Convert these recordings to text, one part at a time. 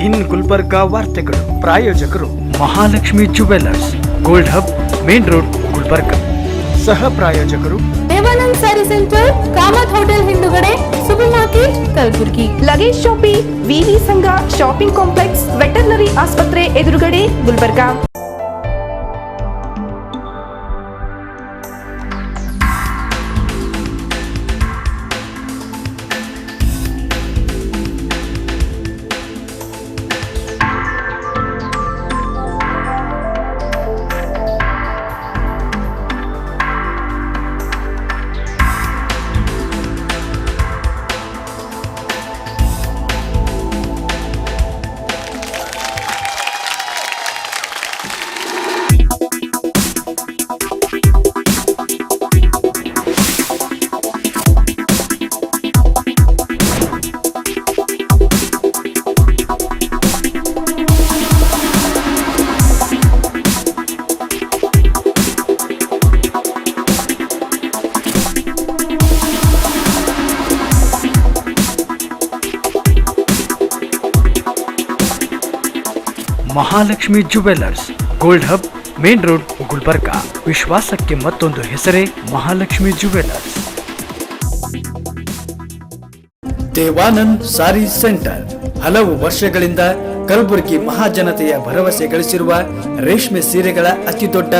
ಇನ್ ಗುಲ್ಬರ್ಗಾ ವಾರ್ತೆಗಳು. ಪ್ರಾಯೋಜಕರು Mahalakshmi jewellers, gold hub, main road, Gulbarga. ಸಹ ಪ್ರಾಯೋಜಕರು ದೇವಾನಂದ್ ಸ್ಯಾರಿ ಸೆಂಟರ್, ಕಾಮತ್ ಹೋಟೆಲ್ ಹಿಂದುಗಡೆ, ಸೂಪರ್ ಮಾರ್ಕೆಟ್, ಕಲಬುರ್ಗಿ. ಲಗೇಜ್ ಶಾಪಿ, ವಿವಿ ಸಂಘ ಶಾಪಿಂಗ್ ಕಾಂಪ್ಲೆಕ್ಸ್, ವೆಟರ್ನರಿ ಆಸ್ಪತ್ರೆ ಎದುರುಗಡೆ, Gulbarga. Mahalakshmi jewellers, gold hub, main road, Gulbarga. ವಿಶ್ವಾಸಕ್ಕೆ ಮತ್ತೊಂದು ಹೆಸರೇ ಮಹಾಲಕ್ಷ್ಮಿ ಜುವೆಲ್ಲರ್ಸ್. ದೇವಾನಂದ್ ಸಾರಿ ಸೆಂಟರ್ ಹಲವು ವರ್ಷಗಳಿಂದ ಕಲಬುರಗಿ ಮಹಾಜನತೆಯ ಭರವಸೆ ಗಳಿಸಿರುವ ರೇಷ್ಮೆ ಸೀರೆಗಳ ಅತಿದೊಡ್ಡ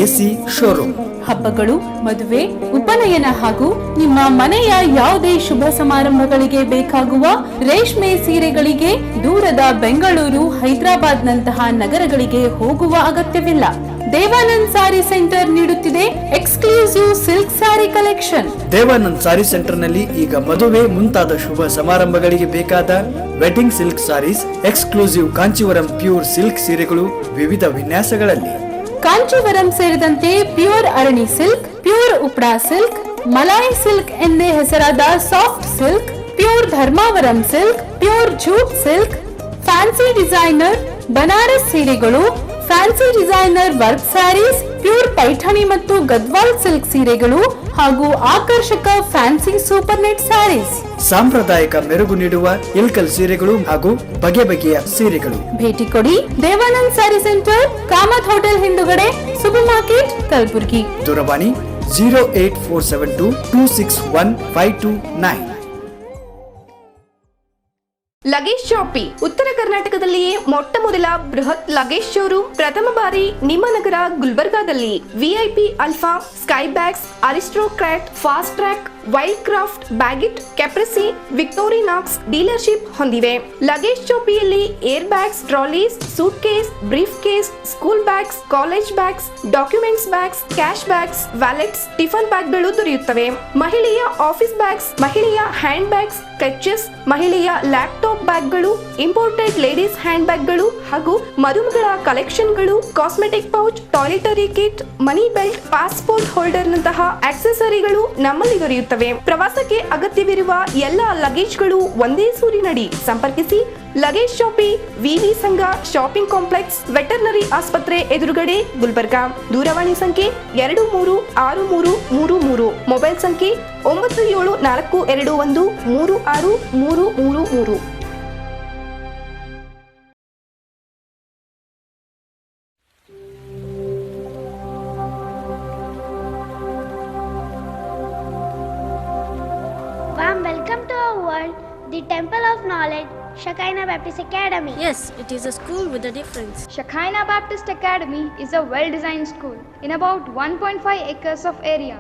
ಎಸಿ ಶೋರೂಮ್. ಹಬ್ಬಗಳು, ಮದುವೆ, ಉಪನಯನ ಹಾಗೂ ನಿಮ್ಮ ಮನೆಯ ಯಾವುದೇ ಶುಭ ಸಮಾರಂಭಗಳಿಗೆ ಬೇಕಾಗುವ ರೇಷ್ಮೆ ಸೀರೆಗಳಿಗೆ ದೂರದ ಬೆಂಗಳೂರು, ಹೈದರಾಬಾದ್ ನಂತಹ ನಗರಗಳಿಗೆ ಹೋಗುವ ಅಗತ್ಯವಿಲ್ಲ. ದೇವಾನಂದ್ ಸಾರಿ ಸೆಂಟರ್ ನೀಡುತ್ತಿದೆ exclusive silk sari collection. Devanand sari centre ನಲ್ಲಿ ಈಗ ಮದುವೆ ಮುಂತಾದ ಶುಭ ಸಮಾರಂಭಗಳಿಗೆ ಬೇಕಾದ wedding silk saris, exclusive Kanchivaram pure silk ಸೀರೆಗಳು ವಿವಿಧ ವಿನ್ಯಾಸಗಳಲ್ಲಿ. ಕಾಂಚೀವರಂ ಸೇರಿದಂತೆ pure Arani silk, pure Uppada silk, Malai silk ಎಂದೇ ಹೆಸರಾದ soft silk, pure Dharmavaram silk, pure jute silk, fancy designer Banaras ಸೀರೆಗಳು, fancy designer work saris, pure Paithani ಮತ್ತು ಗದ್ವಾಲ್ ಸಿಲ್ಕ್ ಸೀರೆಗಳು ಹಾಗೂ ಆಕರ್ಷಕ ಫ್ಯಾನ್ಸಿ ಸೂಪರ್ ನೆಟ್ ಸ್ಯಾರೀಸ್. ಸಾಂಪ್ರದಾಯಿಕ ಮೆರುಗು ನೀಡುವ ಇಲ್ಕಲ್ ಸೀರೆಗಳು ಹಾಗೂ ಬಗೆ ಬಗೆಯ ಸೀರೆಗಳು. ಭೇಟಿ ಕೊಡಿ ದೇವಾನಂದ್ ಸ್ಯಾರಿ ಸೆಂಟರ್, ಕಾಮತ್ ಹೋಟೆಲ್ ಹಿಂದುಗಡೆ, ಸೂಪರ್ ಮಾರ್ಕೆಟ್, ಕಲಬುರ್ಗಿ. ದೂರವಾಣಿ 08472261529. ಲಗೇಜ್ ಶಾಪಿ, ಉತ್ತರ ಕರ್ನಾಟಕದಲ್ಲಿಯೇ ಮೊಟ್ಟ ಮೊದಲ ಬೃಹತ್ ಲಗೇಜ್ ಶೋರೂಮ್ ಪ್ರಥಮ ಬಾರಿ ನಿಮ್ಮ ನಗರ ಗುಲ್ಬರ್ಗಾದಲ್ಲಿ. VIP alpha, sky bags, Aristocrat, Fastrack, Wildcraft, Baggit, Caprese, Victorinox dealership ಹೊಂದಿವೆ. ಲಗೇಜ್ ಶಾಪಿಯಲ್ಲಿ air bags, trolleys, suitcase, briefcase, school bags, college bags, documents bags, cash bags, wallets, tiffin ಬ್ಯಾಗ್ಗಳು ದೊರೆಯುತ್ತವೆ. ಮಹಿಳೆಯ office bags, ಮಹಿಳೆಯ hand bags, clutches, ಮಹಿಳೆಯ laptop ಬ್ಯಾಗ್ಗಳು, imported ladies hand ಬ್ಯಾಗ್ಗಳು ಹಾಗೂ ಮದುಮಗಳ ಕಲೆಕ್ಷನ್ಗಳು, cosmetic pouch, toiletry kit, money belt, passport holder ನಂತಹ ಆಕ್ಸೆಸರಿಗಳು ನಮ್ಮಲ್ಲಿ ದೊರೆಯುತ್ತವೆ. ಪ್ರವಾಸಕ್ಕೆ ಅಗತ್ಯವಿರುವ ಎಲ್ಲ ಲಗೇಜ್ಗಳು ಒಂದೇ ಸೂರಿನಡಿ. ಸಂಪರ್ಕಿಸಿ ಲಗೇಜ್ ಶಾಪಿ, ವಿವಿ ಸಂಘ ಶಾಪಿಂಗ್ ಕಾಂಪ್ಲೆಕ್ಸ್, ವೆಟರ್ನರಿ ಆಸ್ಪತ್ರೆ ಎದುರುಗಡೆ, ಗುಲ್ಬರ್ಗಾ. ದೂರವಾಣಿ ಸಂಖ್ಯೆ 236333. ಮೊಬೈಲ್ ಸಂಖ್ಯೆ 9742213633. Warm welcome to our world, the Temple of Knowledge, Shekinah Baptist Academy. Yes, it is a school with a difference. Shekinah Baptist Academy is a well-designed school in about 1.5 acres of area.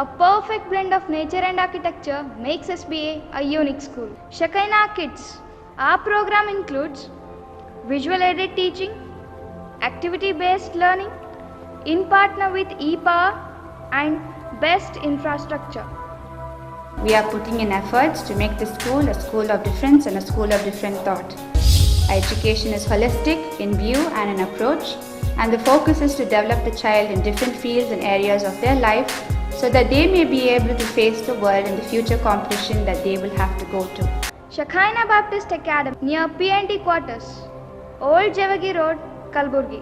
A perfect blend of nature and architecture makes SBA a unique school. Shekinah Kids. Our program includes visual aided teaching, activity-based learning, in partner with ePower and best infrastructure. We are putting in efforts to make the school a school of difference and a school of different thought. Our education is holistic in view and in approach, and the focus is to develop the child in different fields and areas of their life so that they may be able to face the world and the future competition that they will have to go to. Shekinah Baptist Academy near PNT quarters, Old Javagi Road, Kalburgi.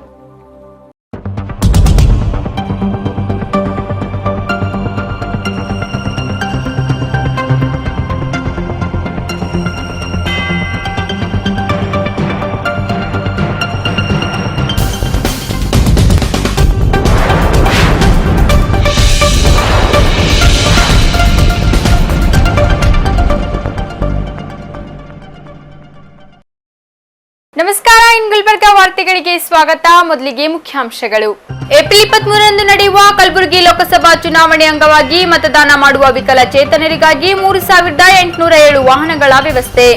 ನಮಸ್ಕಾರ, ಇನ್ ಗುಲ್ಬರ್ಗ ವಾರ್ತೆಗಳಿಗೆ ಸ್ವಾಗತ. ಮೊದಲಿಗೆ ಮುಖ್ಯಾಂಶಗಳು. April 23ರಂದು ನಡೆಯುವ ಕಲಬುರಗಿ ಲೋಕಸಭಾ ಚುನಾವಣೆ ಅಂಗವಾಗಿ ಮತದಾನ ಮಾಡುವ ವಿಕಲಚೇತನರಿಗಾಗಿ 3807 ವಾಹನಗಳ ವ್ಯವಸ್ಥೆ.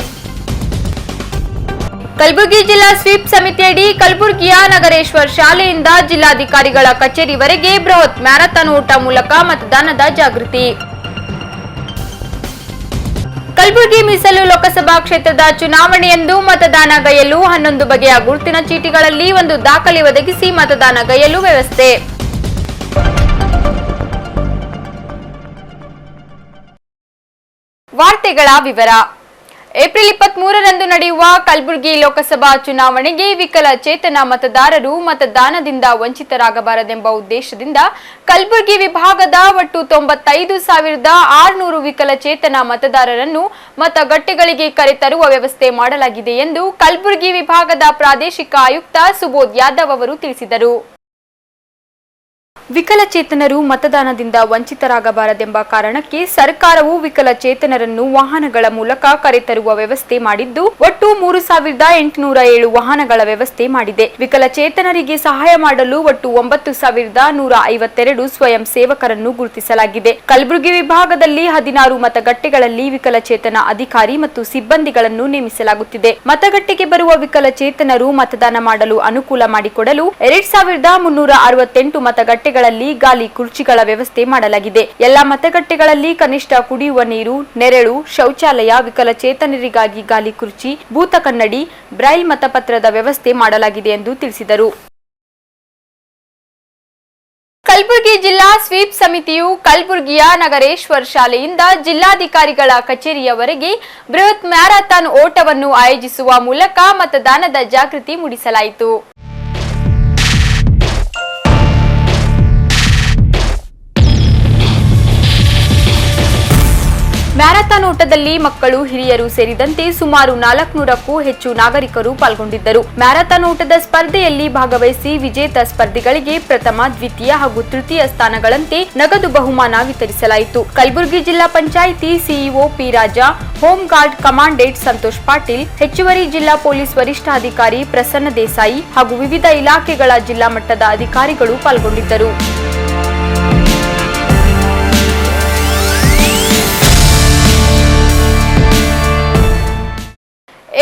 ಕಲಬುರಗಿ ಜಿಲ್ಲಾ ಸ್ವೀಪ್ ಸಮಿತಿಯಡಿ ಕಲಬುರಗಿಯ ನಗರೇಶ್ವರ್ ಶಾಲೆಯಿಂದ ಜಿಲ್ಲಾಧಿಕಾರಿಗಳ ಕಚೇರಿವರೆಗೆ ಬೃಹತ್ ಮ್ಯಾರಥಾನ್ ಓಟ ಮೂಲಕ ಮತದಾನದ ಜಾಗೃತಿ. ಕಲಬುರಗಿ ಮೀಸಲು ಲೋಕಸಭಾ ಕ್ಷೇತ್ರದ ಚುನಾವಣೆಯಂದು ಮತದಾನಗೈಯಲು 11 ಬಗೆಯ ಗುರುತಿನ ಚೀಟಿಗಳಲ್ಲಿ ಒಂದು ದಾಖಲೆ ಒದಗಿಸಿ ಮತದಾನಗೈಯಲು ವ್ಯವಸ್ಥೆ. ವಾರ್ತೆಗಳ ವಿವರ. ಏಪ್ರಿಲ್ 23ರಂದು ನಡೆಯುವ ಕಲಬುರಗಿ ಲೋಕಸಭಾ ಚುನಾವಣೆಗೆ ವಿಕಲಚೇತನ ಮತದಾರರು ಮತದಾನದಿಂದ ವಂಚಿತರಾಗಬಾರದೆಂಬ ಉದ್ದೇಶದಿಂದ ಕಲಬುರಗಿ ವಿಭಾಗದ ಒಟ್ಟು 95,600 ವಿಕಲಚೇತನ ಮತದಾರರನ್ನು ಮತಗಟ್ಟೆಗಳಿಗೆ ಕರೆತರುವ ವ್ಯವಸ್ಥೆ ಮಾಡಲಾಗಿದೆ ಎಂದು ಕಲಬುರಗಿ ವಿಭಾಗದ ಪ್ರಾದೇಶಿಕ ಆಯುಕ್ತ ಸುಬೋಧ್ ಯಾದವ್ ಅವರು ತಿಳಿಸಿದರು. ವಿಕಲಚೇತನರು ಮತದಾನದಿಂದ ವಂಚಿತರಾಗಬಾರದೆಂಬ ಕಾರಣಕ್ಕೆ ಸರ್ಕಾರವು ವಿಕಲಚೇತನರನ್ನು ವಾಹನಗಳ ಮೂಲಕ ಕರೆತರುವ ವ್ಯವಸ್ಥೆ ಮಾಡಿದ್ದು ಒಟ್ಟು 3807 ವಾಹನಗಳ ವ್ಯವಸ್ಥೆ ಮಾಡಿದೆ. ವಿಕಲಚೇತನರಿಗೆ ಸಹಾಯ ಮಾಡಲು ಒಟ್ಟು 9152 ಸ್ವಯಂ ಸೇವಕರನ್ನು ಗುರುತಿಸಲಾಗಿದೆ. ಕಲಬುರಗಿ ವಿಭಾಗದಲ್ಲಿ 16 ಮತಗಟ್ಟೆಗಳಲ್ಲಿ ವಿಕಲಚೇತನ ಅಧಿಕಾರಿ ಮತ್ತು ಸಿಬ್ಬಂದಿಗಳನ್ನು ನೇಮಿಸಲಾಗುತ್ತಿದೆ. ಮತಗಟ್ಟೆಗೆ ಬರುವ ವಿಕಲಚೇತನರು ಮತದಾನ ಮಾಡಲು ಅನುಕೂಲ ಮಾಡಿಕೊಡಲು 2368 ಮತಗಟ್ಟೆಗಳಲ್ಲಿ ಗಾಲಿ ಕುರ್ಚಿಗಳ ವ್ಯವಸ್ಥೆ ಮಾಡಲಾಗಿದೆ. ಎಲ್ಲಾ ಮತಗಟ್ಟೆಗಳಲ್ಲಿ ಕನಿಷ್ಠ ಕುಡಿಯುವ ನೀರು, ನೆರಳು, ಶೌಚಾಲಯ, ವಿಕಲಚೇತನರಿಗಾಗಿ ಗಾಲಿ ಕುರ್ಚಿ, ಭೂತ ಕನ್ನಡಿ, ಬ್ರೈಲ್ ಮತಪತ್ರದ ವ್ಯವಸ್ಥೆ ಮಾಡಲಾಗಿದೆ ಎಂದು ತಿಳಿಸಿದರು. ಕಲಬುರಗಿ ಜಿಲ್ಲಾ ಸ್ವೀಪ್ ಸಮಿತಿಯು ಕಲಬುರಗಿಯ ನಗರೇಶ್ವರ್ ಶಾಲೆಯಿಂದ ಜಿಲ್ಲಾಧಿಕಾರಿಗಳ ಕಚೇರಿಯವರೆಗೆ ಬೃಹತ್ ಮ್ಯಾರಥಾನ್ ಓಟವನ್ನು ಆಯೋಜಿಸುವ ಮೂಲಕ ಮತದಾನದ ಜಾಗೃತಿ ಮೂಡಿಸಲಾಯಿತು. ಮ್ಯಾರಥಾನ್ ಓಟದಲ್ಲಿ ಮಕ್ಕಳು, ಹಿರಿಯರು ಸೇರಿದಂತೆ ಸುಮಾರು 400ಕ್ಕೂ ಹೆಚ್ಚು ನಾಗರಿಕರು ಪಾಲ್ಗೊಂಡಿದ್ದರು. ಮ್ಯಾರಥಾನ್ ಓಟದ ಸ್ಪರ್ಧೆಯಲ್ಲಿ ಭಾಗವಹಿಸಿ ವಿಜೇತ ಸ್ಪರ್ಧಿಗಳಿಗೆ ಪ್ರಥಮ, ದ್ವಿತೀಯ ಹಾಗೂ ತೃತೀಯ ಸ್ಥಾನಗಳಂತೆ ನಗದು ಬಹುಮಾನ ವಿತರಿಸಲಾಯಿತು. ಕಲಬುರಗಿ ಜಿಲ್ಲಾ panchayat CEO P Raja, home guard commandant Santosh Patil, ಹೆಚ್ಚುವರಿ ಜಿಲ್ಲಾ ಪೊಲೀಸ್ ವರಿಷ್ಠಾಧಿಕಾರಿ ಪ್ರಸನ್ನ ದೇಸಾಯಿ ಹಾಗೂ ವಿವಿಧ ಇಲಾಖೆಗಳ ಜಿಲ್ಲಾ ಮಟ್ಟದ ಅಧಿಕಾರಿಗಳು ಪಾಲ್ಗೊಂಡಿದ್ದರು.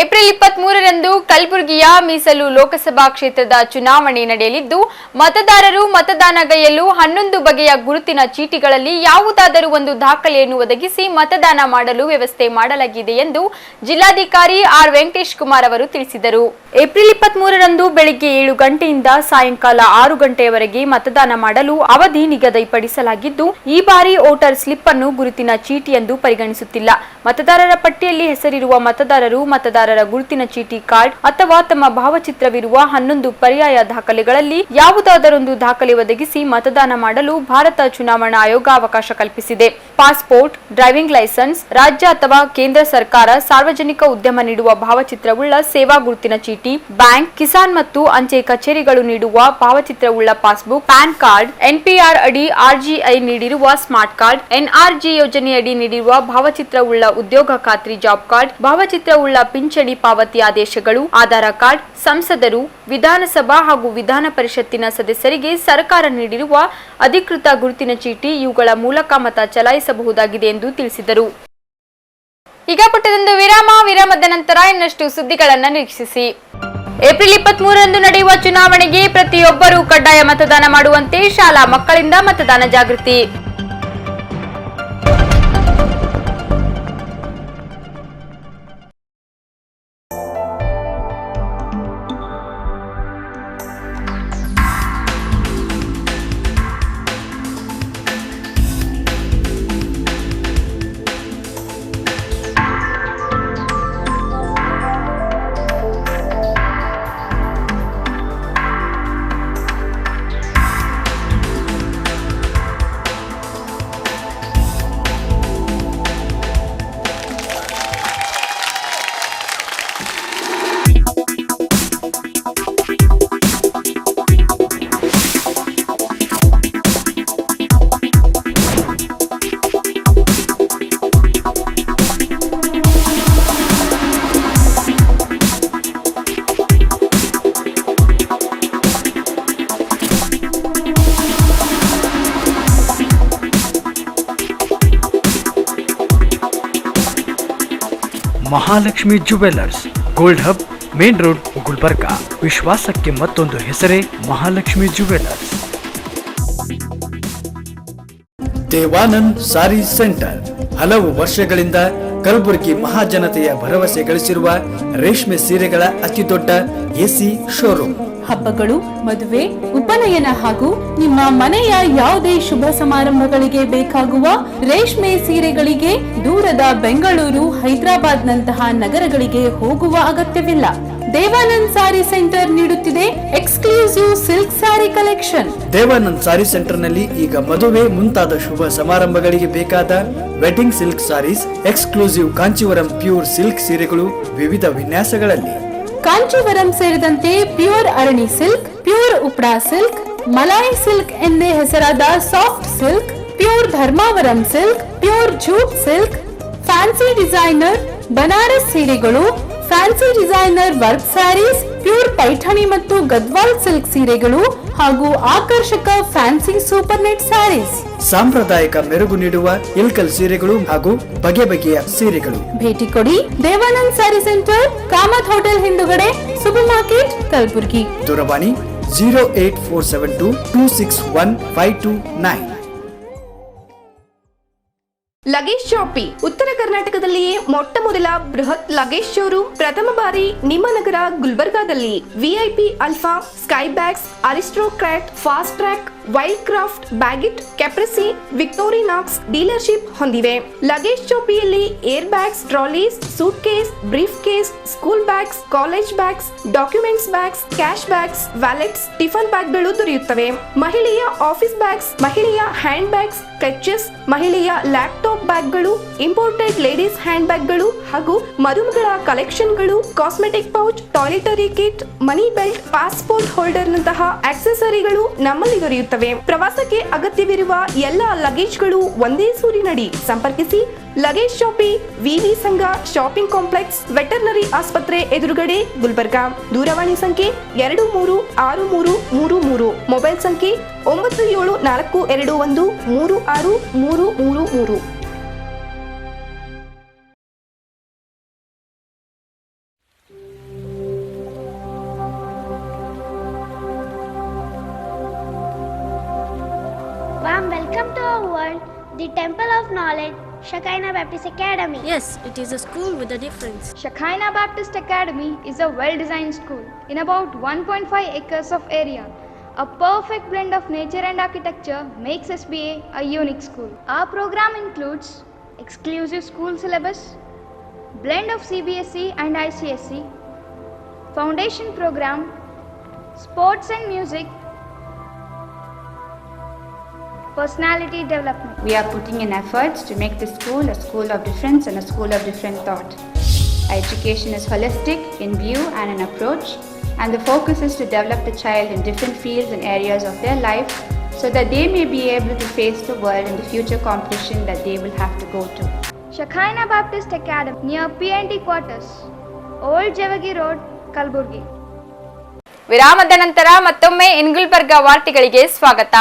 ಏಪ್ರಿಲ್ 23ರಂದು ಕಲಬುರಗಿಯ ಮೀಸಲು ಲೋಕಸಭಾ ಕ್ಷೇತ್ರದ ಚುನಾವಣೆ ನಡೆಯಲಿದ್ದು ಮತದಾರರು ಮತದಾನಗೈಯಲು 11 ಬಗೆಯ ಗುರುತಿನ ಚೀಟಿಗಳಲ್ಲಿ ಯಾವುದಾದರೂ ಒಂದು ದಾಖಲೆಯನ್ನು ಒದಗಿಸಿ ಮತದಾನ ಮಾಡಲು ವ್ಯವಸ್ಥೆ ಮಾಡಲಾಗಿದೆ ಎಂದು ಜಿಲ್ಲಾಧಿಕಾರಿ ಆರ್ ವೆಂಕಟೇಶ್ ಕುಮಾರ್ ಅವರು ತಿಳಿಸಿದರು. ಏಪ್ರಿಲ್ 23ರಂದು ಬೆಳಗ್ಗೆ 7 ಗಂಟೆಯಿಂದ ಸಾಯಂಕಾಲ 6 ಗಂಟೆಯವರೆಗೆ ಮತದಾನ ಮಾಡಲು ಅವಧಿ ನಿಗದಿಪಡಿಸಲಾಗಿದ್ದು ಈ ಬಾರಿ ವೋಟರ್ ಸ್ಲಿಪ್ ಅನ್ನು ಗುರುತಿನ ಚೀಟಿ ಎಂದು ಪರಿಗಣಿಸುತ್ತಿಲ್ಲ. ಮತದಾರರ ಪಟ್ಟಿಯಲ್ಲಿ ಹೆಸರಿರುವ ಮತದಾರರು ಮತದಾರರ ಗುರುತಿನ ಚೀಟಿ, ಕಾರ್ಡ್ ಅಥವಾ ತಮ್ಮ ಭಾವಚಿತ್ರವಿರುವ 11 ಪರ್ಯಾಯ ದಾಖಲೆಗಳಲ್ಲಿ ಯಾವುದಾದರೊಂದು ದಾಖಲೆ ಒದಗಿಸಿ ಮತದಾನ ಮಾಡಲು ಭಾರತ ಚುನಾವಣಾ ಆಯೋಗ ಅವಕಾಶ ಕಲ್ಪಿಸಿದೆ. ಪಾಸ್ಪೋರ್ಟ್, ಡ್ರೈವಿಂಗ್ ಲೈಸೆನ್ಸ್, ರಾಜ್ಯ ಅಥವಾ ಕೇಂದ್ರ ಸರ್ಕಾರ ಸಾರ್ವಜನಿಕ ಉದ್ಯಮ ನೀಡುವ ಭಾವಚಿತ್ರವುಳ್ಳ ಸೇವಾ ಗುರುತಿನ ಚೀಟಿ, ಬ್ಯಾಂಕ್, ಕಿಸಾನ್ ಮತ್ತು ಅಂಚೆ ಕಚೇರಿಗಳು ನೀಡುವ ಭಾವಚಿತ್ರವುಳ್ಳ ಪಾಸ್ಬುಕ್, ಪ್ಯಾನ್ ಕಾರ್ಡ್, ಎನ್ಪಿಆರ್ ಅಡಿ ಆರ್ಜಿಐ ನೀಡಿರುವ ಸ್ಮಾರ್ಟ್ ಕಾರ್ಡ್, ಎನ್ಆರ್ಜಿ ಯೋಜನೆಯಡಿ ನೀಡಿರುವ ಭಾವಚಿತ್ರವುಳ್ಳ ಉದ್ಯೋಗ ಖಾತ್ರಿ ಜಾಬ್ ಕಾರ್ಡ್, ಭಾವಚಿತ್ರವುಳ್ಳ ಪಿಂಚಣಿ ಪಾವತಿ ಆದೇಶಗಳು, ಆಧಾರ ಕಾರ್ಡ್, ಸಂಸದರು, ವಿಧಾನಸಭಾ ಹಾಗೂ ವಿಧಾನ ಪರಿಷತ್ತಿನ ಸದಸ್ಯರಿಗೆ ಸರ್ಕಾರ ನೀಡಿರುವ ಅಧಿಕೃತ ಗುರುತಿನ ಚೀಟಿ ಇವುಗಳ ಮೂಲಕ ಮತ ಚಲಾಯಿಸಬಹುದಾಗಿದೆ ಎಂದು ತಿಳಿಸಿದರು. ಈಗ ಪುಟ್ಟದೊಂದು ವಿರಾಮದ ನಂತರ ಇನ್ನಷ್ಟು ಸುದ್ದಿಗಳನ್ನು ನಿರೀಕ್ಷಿಸಿ. ಏಪ್ರಿಲ್ 23ರಂದು ನಡೆಯುವ ಚುನಾವಣೆಗೆ ಪ್ರತಿಯೊಬ್ಬರೂ ಕಡ್ಡಾಯ ಮತದಾನ ಮಾಡುವಂತೆ ಶಾಲಾ ಮಕ್ಕಳಿಂದ ಮತದಾನ ಜಾಗೃತಿ. Mahalakshmi jewellers, gold hub, main road, Gulbarga. ವಿಶ್ವಾಸಕ್ಕೆ ಮತ್ತೊಂದು ಹೆಸರೇ ಮಹಾಲಕ್ಷ್ಮಿ ಜುವೆಲ್ಲರ್ಸ್. ದೇವಾನಂದ್ ಸಾರಿ ಸೆಂಟರ್ ಹಲವು ವರ್ಷಗಳಿಂದ ಕಲಬುರಗಿ ಮಹಾಜನತೆಯ ಭರವಸೆ ಗಳಿಸಿರುವ ರೇಷ್ಮೆ ಸೀರೆಗಳ ಅತಿದೊಡ್ಡ ಎಸಿ ಶೋರೂಮ್. ಹಬ್ಬಗಳು, ಮದುವೆ, ಉಪನಯನ ಹಾಗೂ ನಿಮ್ಮ ಮನೆಯ ಯಾವುದೇ ಶುಭ ಸಮಾರಂಭಗಳಿಗೆ ಬೇಕಾಗುವ ರೇಷ್ಮೆ ಸೀರೆಗಳಿಗೆ ದೂರದ ಬೆಂಗಳೂರು, ಹೈದರಾಬಾದ್ ನಂತಹ ನಗರಗಳಿಗೆ ಹೋಗುವ ಅಗತ್ಯವಿಲ್ಲ. ದೇವಾನಂದ್ ಸಾರಿ ಸೆಂಟರ್ ನೀಡುತ್ತಿದೆ exclusive silk sari collection. Devanand sari centre ನಲ್ಲಿ ಈಗ ಮದುವೆ ಮುಂತಾದ ಶುಭ ಸಮಾರಂಭಗಳಿಗೆ ಬೇಕಾದ wedding silk saris, exclusive Kanchivaram pure silk ಸೀರೆಗಳು ವಿವಿಧ ವಿನ್ಯಾಸಗಳಲ್ಲಿ. ಕಾಂಚೀವರಂ ಸೇರಿದಂತೆ pure Arani silk, pure Uppada silk, Malai silk ಎಂದೇ ಹೆಸರಾದ soft silk, pure Dharmavaram silk, pure jute silk, fancy designer Banaras ಸೀರೆಗಳು, fancy designer work saris, pure Paithani ಮತ್ತು ಗದ್ವಾಲ್ ಸಿಲ್ಕ್ ಸೀರೆಗಳು ಹಾಗೂ ಆಕರ್ಷಕ ಫ್ಯಾನ್ಸಿ ಸೂಪರ್ ನೆಟ್ ಸ್ಯಾರೀಸ್. ಸಾಂಪ್ರದಾಯಿಕ ಮೆರುಗು ನೀಡುವ ಇಲ್ಕಲ್ ಸೀರೆಗಳು ಹಾಗೂ ಬಗೆ ಬಗೆಯ ಸೀರೆಗಳು. ಭೇಟಿ ಕೊಡಿ ದೇವಾನಂದ್ ಸ್ಯಾರಿ ಸೆಂಟರ್, ಕಾಮತ್ ಹೋಟೆಲ್ ಹಿಂದುಗಡೆ, ಸೂಪರ್ ಮಾರ್ಕೆಟ್, ಕಲಬುರಗಿ. ದೂರವಾಣಿ 08472 261 ಲಗೇಜ್ ಶಾಪಿ ಉತ್ತರ ಕರ್ನಾಟಕದಲ್ಲಿಯೇ ಮೊಟ್ಟ ಮೊದಲ ಬೃಹತ್ ಲಗೇಜ್ ಶೋರೂಮ್ ಪ್ರಥಮ ಬಾರಿ ನಿಮ್ಮ ನಗರ ಗುಲ್ಬರ್ಗಾದಲ್ಲಿ. VIP alpha, sky bags, Aristocrat, Fastrack, Wildcraft, Baggit, Caprese, Victorinox dealership ಹೊಂದಿವೆ. ಲಗೇಜ್ ಶಾಪಿಯಲ್ಲಿ air bags, trolleys, suitcase, briefcase, school bags, college bags, documents bags, cash bags, wallets, tiffin ಬ್ಯಾಗ್ಗಳು ದೊರೆಯುತ್ತವೆ. ಮಹಿಳೆಯ office bags, ಮಹಿಳೆಯ hand bags, clutches, ಮಹಿಳೆಯ laptop ಬ್ಯಾಗ್ಗಳು, imported ladies hand ಬ್ಯಾಗ್ಗಳು ಹಾಗೂ ಮದುಮಗಳ ಕಲೆಕ್ಷನ್ಗಳು, cosmetic pouch, toiletry kit, money belt, passport holder ನಂತಹ ಆಕ್ಸೆಸರಿಗಳು ನಮ್ಮಲ್ಲಿ ದೊರೆಯುತ್ತವೆ. ಪ್ರವಾಸಕ್ಕೆ ಅಗತ್ಯವಿರುವ ಎಲ್ಲ ಲಗೇಜ್ಗಳು ಒಂದೇ ಸೂರಿನಡಿ. ಸಂಪರ್ಕಿಸಿ ಲಗೇಜ್ ಶಾಪಿ, ವಿವಿ ಸಂಘ ಶಾಪಿಂಗ್ ಕಾಂಪ್ಲೆಕ್ಸ್, ವೆಟರ್ನರಿ ಆಸ್ಪತ್ರೆ ಎದುರುಗಡೆ, ಗುಲ್ಬರ್ಗಾ. ದೂರವಾಣಿ ಸಂಖ್ಯೆ 236333, ಮೊಬೈಲ್ ಸಂಖ್ಯೆ 9742213633. Warm welcome to our world, the Temple of Knowledge, Shekinah Baptist Academy. Yes, it is a school with a difference. Shekinah Baptist Academy is a well-designed school in about 1.5 acres of area. A perfect blend of nature and architecture makes SBA a unique school. Our program includes exclusive school syllabus, blend of CBSE and ICSE, foundation program, sports and music, personality development. We are putting in efforts to make this school a school of difference and a school of different thought. Our education is holistic in view and in approach, and the focus is to develop the child in different fields and areas of their life so that they may be able to face the world in the future competition that they will have to go to. Shekinah Baptist Academy near PNT quarters, Old Javagi Road, Kalburgi. ವಿರಾಮದ ನಂತರ ಮತ್ತೊಮ್ಮೆ ಗುಲ್ಬರ್ಗಾ ವಾರ್ತೆಗಳಿಗೆ ಸ್ವಾಗತ.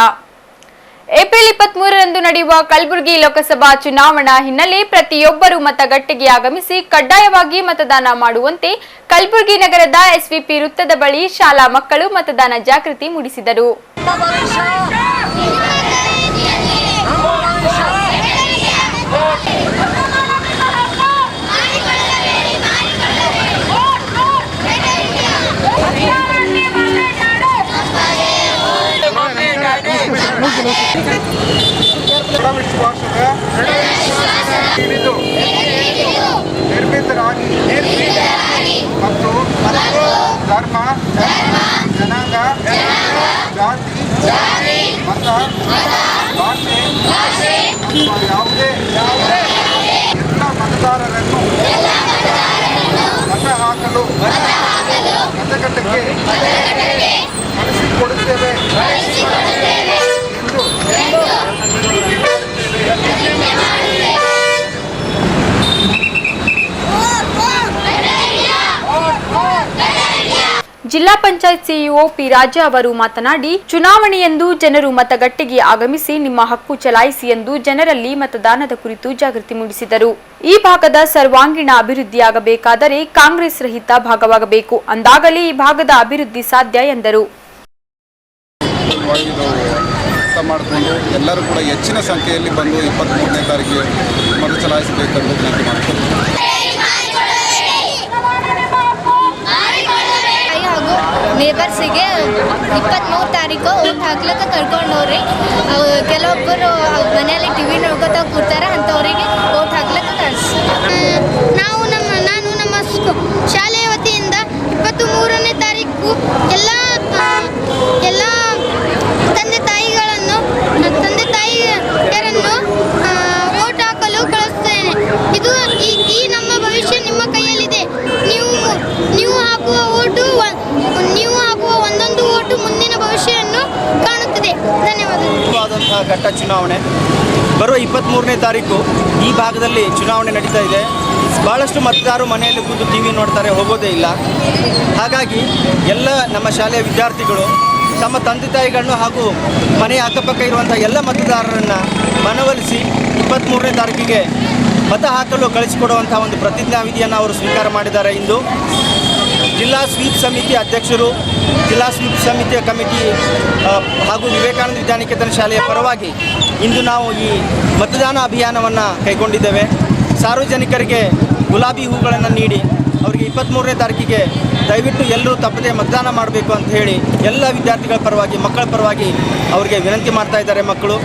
April 23ರಂದು ನಡೆಯುವ ಕಲಬುರಗಿ ಲೋಕಸಭಾ ಚುನಾವಣಾ ಹಿನ್ನೆಲೆ ಪ್ರತಿಯೊಬ್ಬರು ಮತಗಟ್ಟೆಗೆ ಆಗಮಿಸಿ ಕಡ್ಡಾಯವಾಗಿ ಮತದಾನ ಮಾಡುವಂತೆ ಕಲಬುರಗಿ ನಗರದ ಎಸ್ವಿಪಿ ವೃತ್ತದ ಬಳಿ ಶಾಲಾ ಮಕ್ಕಳು ಮತದಾನ ಜಾಗೃತಿ ಮೂಡಿಸಿದರು. ನಿರ್ಭೀತರಾಗಿ ಮತ್ತು ಧರ್ಮ, ಜನಾಂಗ, ಜಾತಿ, ಮತ, ಭಾಷೆ ಅಥವಾ ಯಾವುದೇ ಎಲ್ಲ ಮತದಾರರನ್ನು ಮತ ಹಾಕಲು ಮತಗಟ್ಟೆಗೆ ಕಳಿಸಿಕೊಡುತ್ತೇವೆ ಎಂದು ಜಿಲ್ಲಾ ಪಂಚಾಯತ್ ಸಿಇಒ ಪಿ ರಾಜಾ ಅವರು ಮಾತನಾಡಿ, ಚುನಾವಣೆಯಂದು ಜನರು ಮತಗಟ್ಟೆಗೆ ಆಗಮಿಸಿ ನಿಮ್ಮ ಹಕ್ಕು ಚಲಾಯಿಸಿ ಎಂದು ಜನರಲ್ಲಿ ಮತದಾನದ ಕುರಿತು ಜಾಗೃತಿ ಮೂಡಿಸಿದರು. ಈ ಭಾಗದ ಸರ್ವಾಂಗೀಣ ಅಭಿವೃದ್ಧಿಯಾಗಬೇಕಾದರೆ ಕಾಂಗ್ರೆಸ್ ರಹಿತ ಭಾಗವಾಗಬೇಕು, ಅಂದಾಗಲೇ ಈ ಭಾಗದ ಅಭಿವೃದ್ಧಿ ಸಾಧ್ಯ ಎಂದರು. ಮಾಡಿಕೊಂಡು ಎಲ್ಲರೂ ಕೂಡ ಹೆಚ್ಚಿನ ಸಂಖ್ಯೆಯಲ್ಲಿ ಬಂದು 23ನೇ ತಾರೀಕಿಗೆ ಮತ ಚಲಾಯಿಸಬೇಕೆಂದು ವಿನಂತಿ ಮಾಡಿಕೊಂಡು ಹಾಗೂ ನೇಬರ್ಸಿಗೆ 23 ತಾರೀಕು ಓಟ್ ಹಾಕ್ಲಿಕ್ಕೆ ಕರ್ಕೊಂಡವ್ರಿ. ಕೆಲವೊಬ್ಬರು ಮನೆಯಲ್ಲಿ ಟಿವಿ ನೋಡ್ಕೊತಾ ಕೂರ್ತಾರೆ, ಅಂಥವ್ರಿಗೆ ಓಟ್ ಹಾಕ್ಲಿಕ್ಕೆ ಕಳಿಸಿ. ನಾನು ನಮ್ಮ ಶಾಲೆಯ ವತಿಯಿಂದ 23ನೇ ತಾರೀಕು ಎಲ್ಲ ತಂದೆ ತಾಯಿಯರನ್ನು ಓಟ್ ಹಾಕಲು ಕಳಿಸ್ತೇನೆ. ಇದು ಈ ನಮ್ಮ ಭವಿಷ್ಯ ನಿಮ್ಮ ಕೈಯಲ್ಲಿದೆ. ನೀವು ಹಾಕುವ ಒಂದೊಂದು ಓಟು ಮುಂದಿನ ಭವಿಷ್ಯವನ್ನು ಕಾಣುತ್ತದೆ. ಧನ್ಯವಾದಗಳು. ಘಟ್ಟ ಚುನಾವಣೆ ಬರುವ 23ನೇ ತಾರೀಕು ಈ ಭಾಗದಲ್ಲಿ ಚುನಾವಣೆ ನಡೀತಾ ಇದೆ. ಭಾಳಷ್ಟು ಮತದಾರರು ಮನೆಯಲ್ಲಿ ಕೂತು ಟಿವಿ ನೋಡ್ತಾರೆ, ಹೋಗೋದೇ ಇಲ್ಲ. ಹಾಗಾಗಿ ಎಲ್ಲ ನಮ್ಮ ಶಾಲೆಯ ವಿದ್ಯಾರ್ಥಿಗಳು ತಮ್ಮ ತಂದೆ ತಾಯಿಗಳನ್ನು ಹಾಗೂ ಮನೆಯ ಅಕ್ಕಪಕ್ಕ ಇರುವಂಥ ಎಲ್ಲ ಮತದಾರರನ್ನು ಮನವೊಲಿಸಿ 23ನೇ ತಾರೀಕಿಗೆ ಮತ ಹಾಕಲು ಕಳಿಸಿಕೊಡುವಂಥ ಒಂದು ಪ್ರತಿಜ್ಞಾವಿಧಿಯನ್ನು ಅವರು ಸ್ವೀಕಾರ ಮಾಡಿದ್ದಾರೆ. ಇಂದು ಜಿಲ್ಲಾ ಸ್ವೀಪ್ ಸಮಿತಿ ಅಧ್ಯಕ್ಷರು, ಜಿಲ್ಲಾ ಸ್ವೀಪ್ ಸಮಿತಿಯ ಕಮಿಟಿ ಹಾಗೂ ವಿವೇಕಾನಂದ ವಿದ್ಯಾನಿಕೇತನ ಶಾಲೆಯ ಪರವಾಗಿ ಇಂದು ನಾವು ಈ ಮತದಾನ ಅಭಿಯಾನವನ್ನು ಕೈಗೊಂಡಿದ್ದೇವೆ. ಸಾರ್ವಜನಿಕರಿಗೆ ಗುಲಾಬಿ ಹೂಗಳನ್ನು ನೀಡಿ ಅವರಿಗೆ 23ನೇ ತಾರೀಕಿಗೆ ದಯವಿಟ್ಟು ಎಲ್ಲರೂ ತಪ್ಪದೆ ಮತದಾನ ಮಾಡಬೇಕು ಅಂತ ಹೇಳಿ ಎಲ್ಲ ವಿದ್ಯಾರ್ಥಿಗಳ ಪರವಾಗಿ, ಮಕ್ಕಳ ಪರವಾಗಿ ಅವರಿಗೆ ವಿನಂತಿ ಮಾಡ್ತಾ ಇದ್ದಾರೆ ಮಕ್ಕಳು.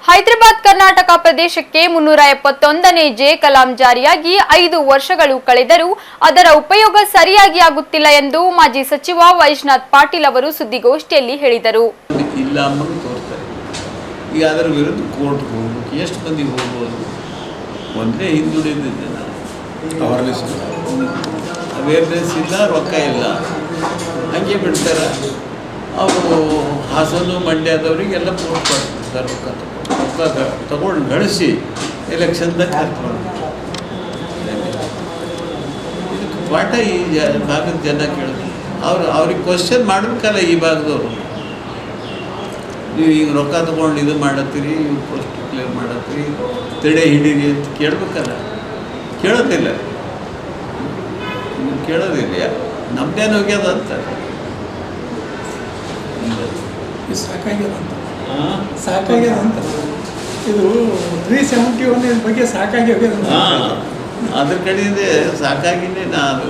ಹೈದರಾಬಾದ್ ಕರ್ನಾಟಕ ಪ್ರದೇಶಕ್ಕೆ 371ನೇ ಜೆ ಕಲಾಂ ಜಾರಿಯಾಗಿ 5 ವರ್ಷಗಳು ಕಳೆದರೂ ಅದರ ಉಪಯೋಗ ಸರಿಯಾಗಿ ಆಗುತ್ತಿಲ್ಲ ಎಂದು ಮಾಜಿ ಸಚಿವ ವೈಜನಾಥ್ ಪಾಟೀಲ್ ಅವರು ಸುದ್ದಿಗೋಷ್ಠಿಯಲ್ಲಿ ಹೇಳಿದರು. ಇಲ್ಲ ಅನ್ನೋದು ತೋರ್ತಾರೆ. ಈಗ ಅದರ ವಿರುದ್ಧ ಕೋರ್ಟ್ಗೆ ಹೋಗ್ಬೇಕು. ಎಷ್ಟು ಮಂದಿ ಹೋಗ್ಬೋದು? ಒಂದೇ ಹಿಂದುಳಿದಿದ್ದೆ ನಾನು. ಅವೇರ್ನೆಸ್ ಇಲ್ಲ, ರೊಕ್ಕ ಇಲ್ಲ, ಹಂಗೆ ಬಿಡ್ತಾರೆ. ಅವರು ಹಾಸನ ಮಂಡ್ಯದವರಿಗೆಲ್ಲ ಪೋಸ್ಟ್ ಮಾಡ್ತಾರೆ. ರೊಕ್ಕ ತಗೊಂಡು ಗಳಿಸಿ ಎಲೆಕ್ಷನ್ದಾಗ ಹಾಕ್ತಾರೆ. ಇದಕ್ಕೆ ಪಾಠ ಈ ಭಾಗದ ಜನ ಕೇಳಿದ್ರು. ಅವ್ರಿಗೆ ಕ್ವಶನ್ ಮಾಡಬೇಕಲ್ಲ ಈ ಭಾಗದವರು. ನೀವು ಈಗ ರೊಕ್ಕ ತೊಗೊಂಡು ಇದು ಮಾಡತ್ತೀರಿ, ಇವು ಪೋಸ್ಟ್ ಕ್ಲಿಯರ್ ಮಾಡತ್ತೀರಿ, ತಡೆ ಹಿಡೀರಿ ಅಂತ ಕೇಳಬೇಕಲ್ಲ. ಕೇಳೋದಿಲ್ಲ, ನಮ್ದೇನು ಹೋಗ್ಯದ ಅಂತ ಸಾಕಾಗ್ಯದ ಅಂತ ಇದು 371 ಬಗ್ಗೆ ಸಾಕಾಗಿ ಹೋಗ್ಯದ. ಅದ್ರ ಕಡೆಯಿಂದ ಸಾಕಾಗಿನೇ ನಾನು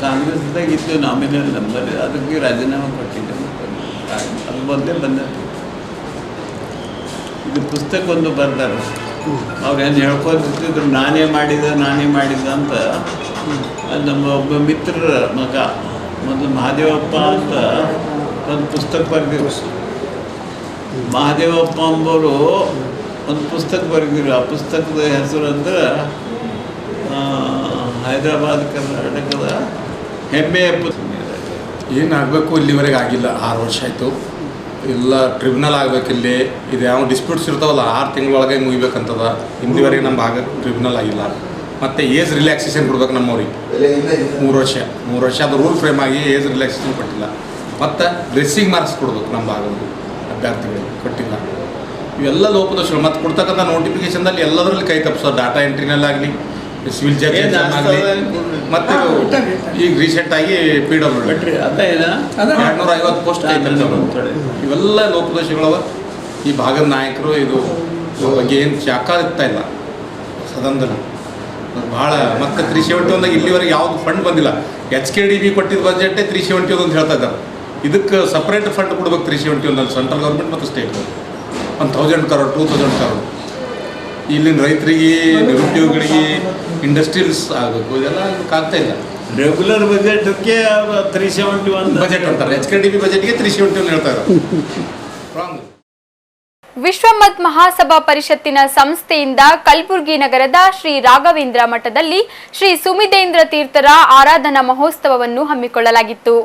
ಕಾಂಗ್ರೆಸ್ದಾಗ ಇತ್ತು ನಾಮಿನಲ್ ನಂಬರ್, ಅದಕ್ಕೆ ರಾಜೀನಾಮೆ ಕೊಟ್ಟಿದ್ದೆ. ಅದು ಬಂದೆ ಇದು ಪುಸ್ತಕ ಒಂದು ಬರ್ತಾರೆ. ಅವ್ರೇನು ಹೇಳ್ಕೊತಿದ್ರು ನಾನೇ ಮಾಡಿದ ಅಂತ. ನಮ್ಮ ಒಬ್ಬ ಮಿತ್ರರ ಮಗ ಮೊದಲು ಮಹಾದೇವಪ್ಪ ಅಂತ ಒಂದು ಪುಸ್ತಕ ಬರೆದಿರು. ಮಹಾದೇವಪ್ಪ ಅಂಬೋರು ಒಂದು ಪುಸ್ತಕ ಬರೆದಿರು. ಆ ಪುಸ್ತಕದ ಹೆಸರು ಅಂದ್ರೆ ಹೈದರಾಬಾದ್ ಕರ್ನಾಟಕದ ಹೆಮ್ಮೆಯ ಪುಸ್ತಕ. ಏನಾಗಬೇಕು ಇಲ್ಲಿವರೆಗೆ ಆಗಿಲ್ಲ. 6 ವರ್ಷ ಆಯಿತು. ಇಲ್ಲ ಟ್ರಿಬ್ಯುನಲ್ ಆಗಬೇಕಿಲ್ಲಿ. ಇದು ಯಾವ ಡಿಸ್ಪ್ಯೂಟ್ಸ್ ಇರ್ತಾವಲ್ಲ 6 ತಿಂಗಳೊಳಗೆ ಮುಗಿಬೇಕಂತದ. ಇಲ್ಲಿವರೆಗೆ ನಮ್ಮ ಭಾಗ ಟ್ರಿಬ್ಯುನಲ್ ಆಗಿಲ್ಲ. ಮತ್ತು ಏಜ್ ರಿಲ್ಯಾಕ್ಸೇಷನ್ ಕೊಡ್ಬೇಕು ನಮ್ಮವ್ರಿಗೆ 3 ವರ್ಷ ಅದು ರೂಲ್ ಫ್ರೇಮ್ ಆಗಿ ಏಜ್ ರಿಲ್ಯಾಕ್ಸೇಷನ್ ಕೊಟ್ಟಿಲ್ಲ. ಮತ್ತು ಡ್ರೆಸ್ಸಿಂಗ್ ಮಾರ್ಕ್ಸ್ ಕೊಡ್ಬೇಕು ನಮ್ಮ ಭಾಗದಲ್ಲಿ ಅಭ್ಯರ್ಥಿಗಳಿಗೆ ಕೊಟ್ಟಿಲ್ಲ. ಇವೆಲ್ಲ ಲೋಪದೋಷಗಳು. ಮತ್ತು ಕೊಡ್ತಕ್ಕಂಥ ನೋಟಿಫಿಕೇಶನ್ದಲ್ಲಿ ಎಲ್ಲದರಲ್ಲಿ ಕೈ ತಪ್ಪಿಸೋದು. ಡಾಟಾ ಎಂಟ್ರಿನಲ್ಲಾಗಲಿ, ಸಿವಿಲ್ ಜಡ್ಜ್ ಆಗಲಿ, ಮತ್ತು ಈಗ ರೀಸೆಂಟಾಗಿ PW 250 ಪೋಸ್ಟ್ ಕೈ ತಪ್ಪಿಸೋದು. ಇವೆಲ್ಲ ಲೋಪದೋಷಗಳವ. ಈ ಭಾಗದ ನಾಯಕರು ಇದು ಬಗ್ಗೆ ಏನು ಚಾಕಾರ ಇರ್ತಾ ಇಲ್ಲ ಸದನದಲ್ಲಿ ಭಾಳ. ಮತ್ತು 371 ಇಲ್ಲಿವರೆಗೆ ಯಾವುದು ಫಂಡ್ ಬಂದಿಲ್ಲ. HKDB ಕೊಟ್ಟಿದ್ದ ಬಜೆಟ್ಟೇ 371 ಅಂತ ಹೇಳ್ತಾ ಇದ್ದಾರೆ. ಇದಕ್ಕೆ ಸಪ್ರೇಟ್ ಫಂಡ್ ಕೊಡ್ಬೇಕು 371 ಸೆಂಟ್ರಲ್ ಗೌರ್ಮೆಂಟ್ ಮತ್ತು ಸ್ಟೇಟ್ ಗೌರ್ಮೆಂಟ್. 1000 crore 2000 crore ಇಲ್ಲಿನ ರೈತರಿಗೆ, ನಿರುದ್ಯೋಗಿಗಳಿಗೆ ಇಂಡಸ್ಟ್ರಿಯಲ್ಸ್ ಆಗಬೇಕು, ಇದೆಲ್ಲ ಆಗ್ತಾ ಇಲ್ಲ. ರೆಗ್ಯುಲರ್ ಬಜೆಟ್ಗೆ 371 ಬಜೆಟ್ ಅಂತಾರೆ, HKDB ಬಜೆಟ್ಗೆ 371 ಹೇಳ್ತಾರೆ. ರಾಂಗ್. ವಿಶ್ವ ಮತ್ ಮಹಾಸಭಾ ಪರಿಷತ್ತಿನ ಸಂಸ್ಥೆಯಿಂದ ಕಲಬುರಗಿ ನಗರದ ಶ್ರೀ ರಾಘವೇಂದ್ರ ಮಠದಲ್ಲಿ ಶ್ರೀ ಸುಮಿದೇಂದ್ರ ತೀರ್ಥರ ಆರಾಧನಾ ಮಹೋತ್ಸವವನ್ನು ಹಮ್ಮಿಕೊಳ್ಳಲಾಗಿತ್ತು.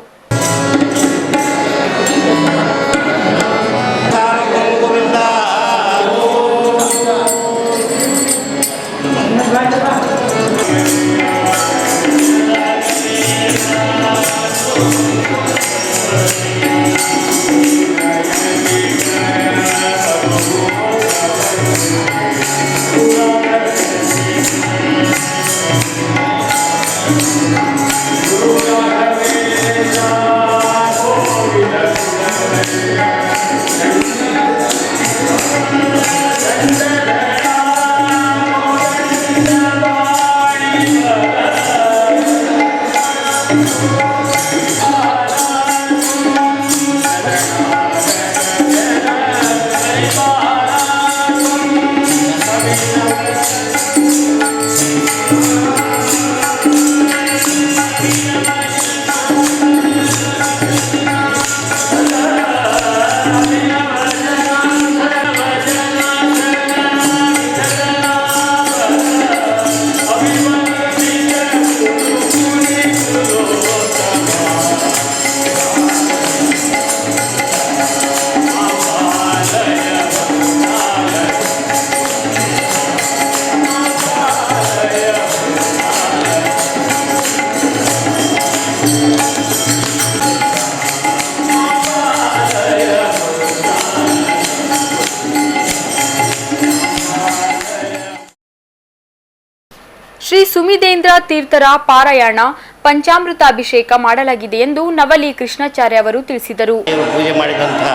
ಶ್ರೀ ಸುಮಿದೇಂದ್ರ ತೀರ್ಥರ ಪಾರಾಯಣ ಪಂಚಾಮೃತಾಭಿಷೇಕ ಮಾಡಲಾಗಿದೆ ಎಂದು ನವಲಿ ಕೃಷ್ಣಾಚಾರ್ಯ ಅವರು ತಿಳಿಸಿದರು. ಪೂಜೆ ಮಾಡಿದಂತಹ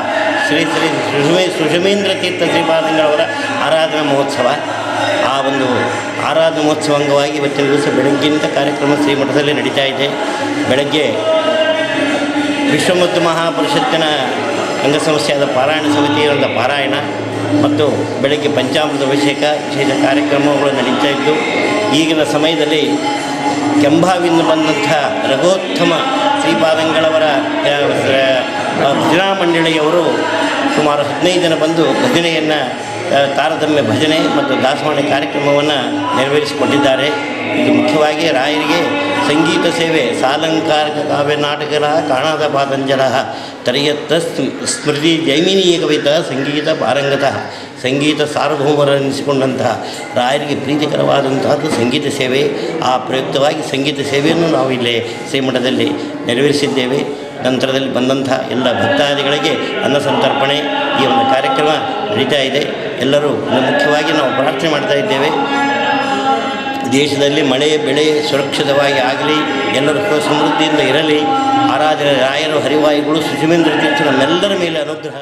ಶ್ರೀ ಸುಷಮೇಂದ್ರ ತೀರ್ಥ ಶ್ರೀಪಾದಂಗಳವರ ಆರಾಧನಾ ಮಹೋತ್ಸವ, ಆ ಒಂದು ಆರಾಧನಾ ಮಹೋತ್ಸವ ಅಂಗವಾಗಿ ಇವತ್ತಿನ ದಿವಸ ಬೆಳಗ್ಗಿನಿಂದ ಕಾರ್ಯಕ್ರಮ ಶ್ರೀಮಠದಲ್ಲಿ ನಡೀತಾ ಇದೆ. ಬೆಳಗ್ಗೆ ವಿಶ್ವ ಮತ್ತು ಮಹಾಪರಿಷತ್ತಿನ ಅಂಗಸಂಸ್ಥೆಯಾದ ಪಾರಾಯಣ ಸಮಿತಿಯಿಂದ ಪಾರಾಯಣ ಮತ್ತು ಬೆಳಗ್ಗೆ ಪಂಚಾಮೃತ ಅಭಿಷೇಕ ವಿಶೇಷ ಕಾರ್ಯಕ್ರಮಗಳು ನಡೀತಾ ಇದ್ದು, ಈಗಿನ ಸಮಯದಲ್ಲಿ ಕೆಂಭಾವಿಂದ ಬಂದಂಥ ರಘೋತ್ತಮ ಶ್ರೀಪಾದಂಗಳವರ ಭಜನಾ ಮಂಡಳಿಯವರು ಸುಮಾರು 15 ಜನ ಬಂದು ಭಜನೆಯನ್ನು ತಾರತಮ್ಯ ಭಜನೆ ಮತ್ತು ದಾಸವಾಣಿ ಕಾರ್ಯಕ್ರಮವನ್ನು ನೆರವೇರಿಸಿಕೊಟ್ಟಿದ್ದಾರೆ. ಇದು ಮುಖ್ಯವಾಗಿ ರಾಯರಿಗೆ ಸಂಗೀತ ಸೇವೆ ಸಾಲಂಕಾರಿಕ ಕಾವ್ಯ ನಾಟಕರ ಕಾಣದ ಪಾದಂಜಲ ತರೆಯತ್ತ ಸ್ಮೃತಿ ಜೈಮಿನೀಯ ಕವಿತಾ ಸಂಗೀತ ಪಾರಂಗತಃ ಸಂಗೀತ ಸಾರ್ವಭೌಮರೆನಿಸಿಕೊಂಡಂತಹ ರಾಯರಿಗೆ ಪ್ರೀತಿಕರವಾದಂತಹದ್ದು ಸಂಗೀತ ಸೇವೆ. ಆ ಪ್ರಯುಕ್ತವಾಗಿ ಸಂಗೀತ ಸೇವೆಯನ್ನು ನಾವು ಇಲ್ಲಿ ಶ್ರೀಮಠದಲ್ಲಿ ನೆರವೇರಿಸಿದ್ದೇವೆ. ನಂತರದಲ್ಲಿ ಬಂದಂಥ ಎಲ್ಲ ಭಕ್ತಾದಿಗಳಿಗೆ ಅನ್ನ ಸಂತರ್ಪಣೆ ಈ ಒಂದು ಕಾರ್ಯಕ್ರಮ ನಡೀತಾ ಇದೆ. ಎಲ್ಲರೂ ಮುಖ್ಯವಾಗಿ ನಾವು ಪ್ರಾರ್ಥನೆ ಮಾಡ್ತಾ ಇದ್ದೇವೆ, ದೇಶದಲ್ಲಿ ಮಳೆ ಬೆಳೆ ಸುರಕ್ಷಿತವಾಗಿ ಆಗಲಿ, ಎಲ್ಲರೂ ಸಮೃದ್ಧಿಯಿಂದ ಇರಲಿ. ಆರಾಧನೆ ರಾಯರು ಹರಿವಾಯುಗಳು ಸುಷಮೇಂದ್ರ ತೀರ್ಥ ನಮ್ಮೆಲ್ಲರ ಮೇಲೆ ಅನುಗ್ರಹ.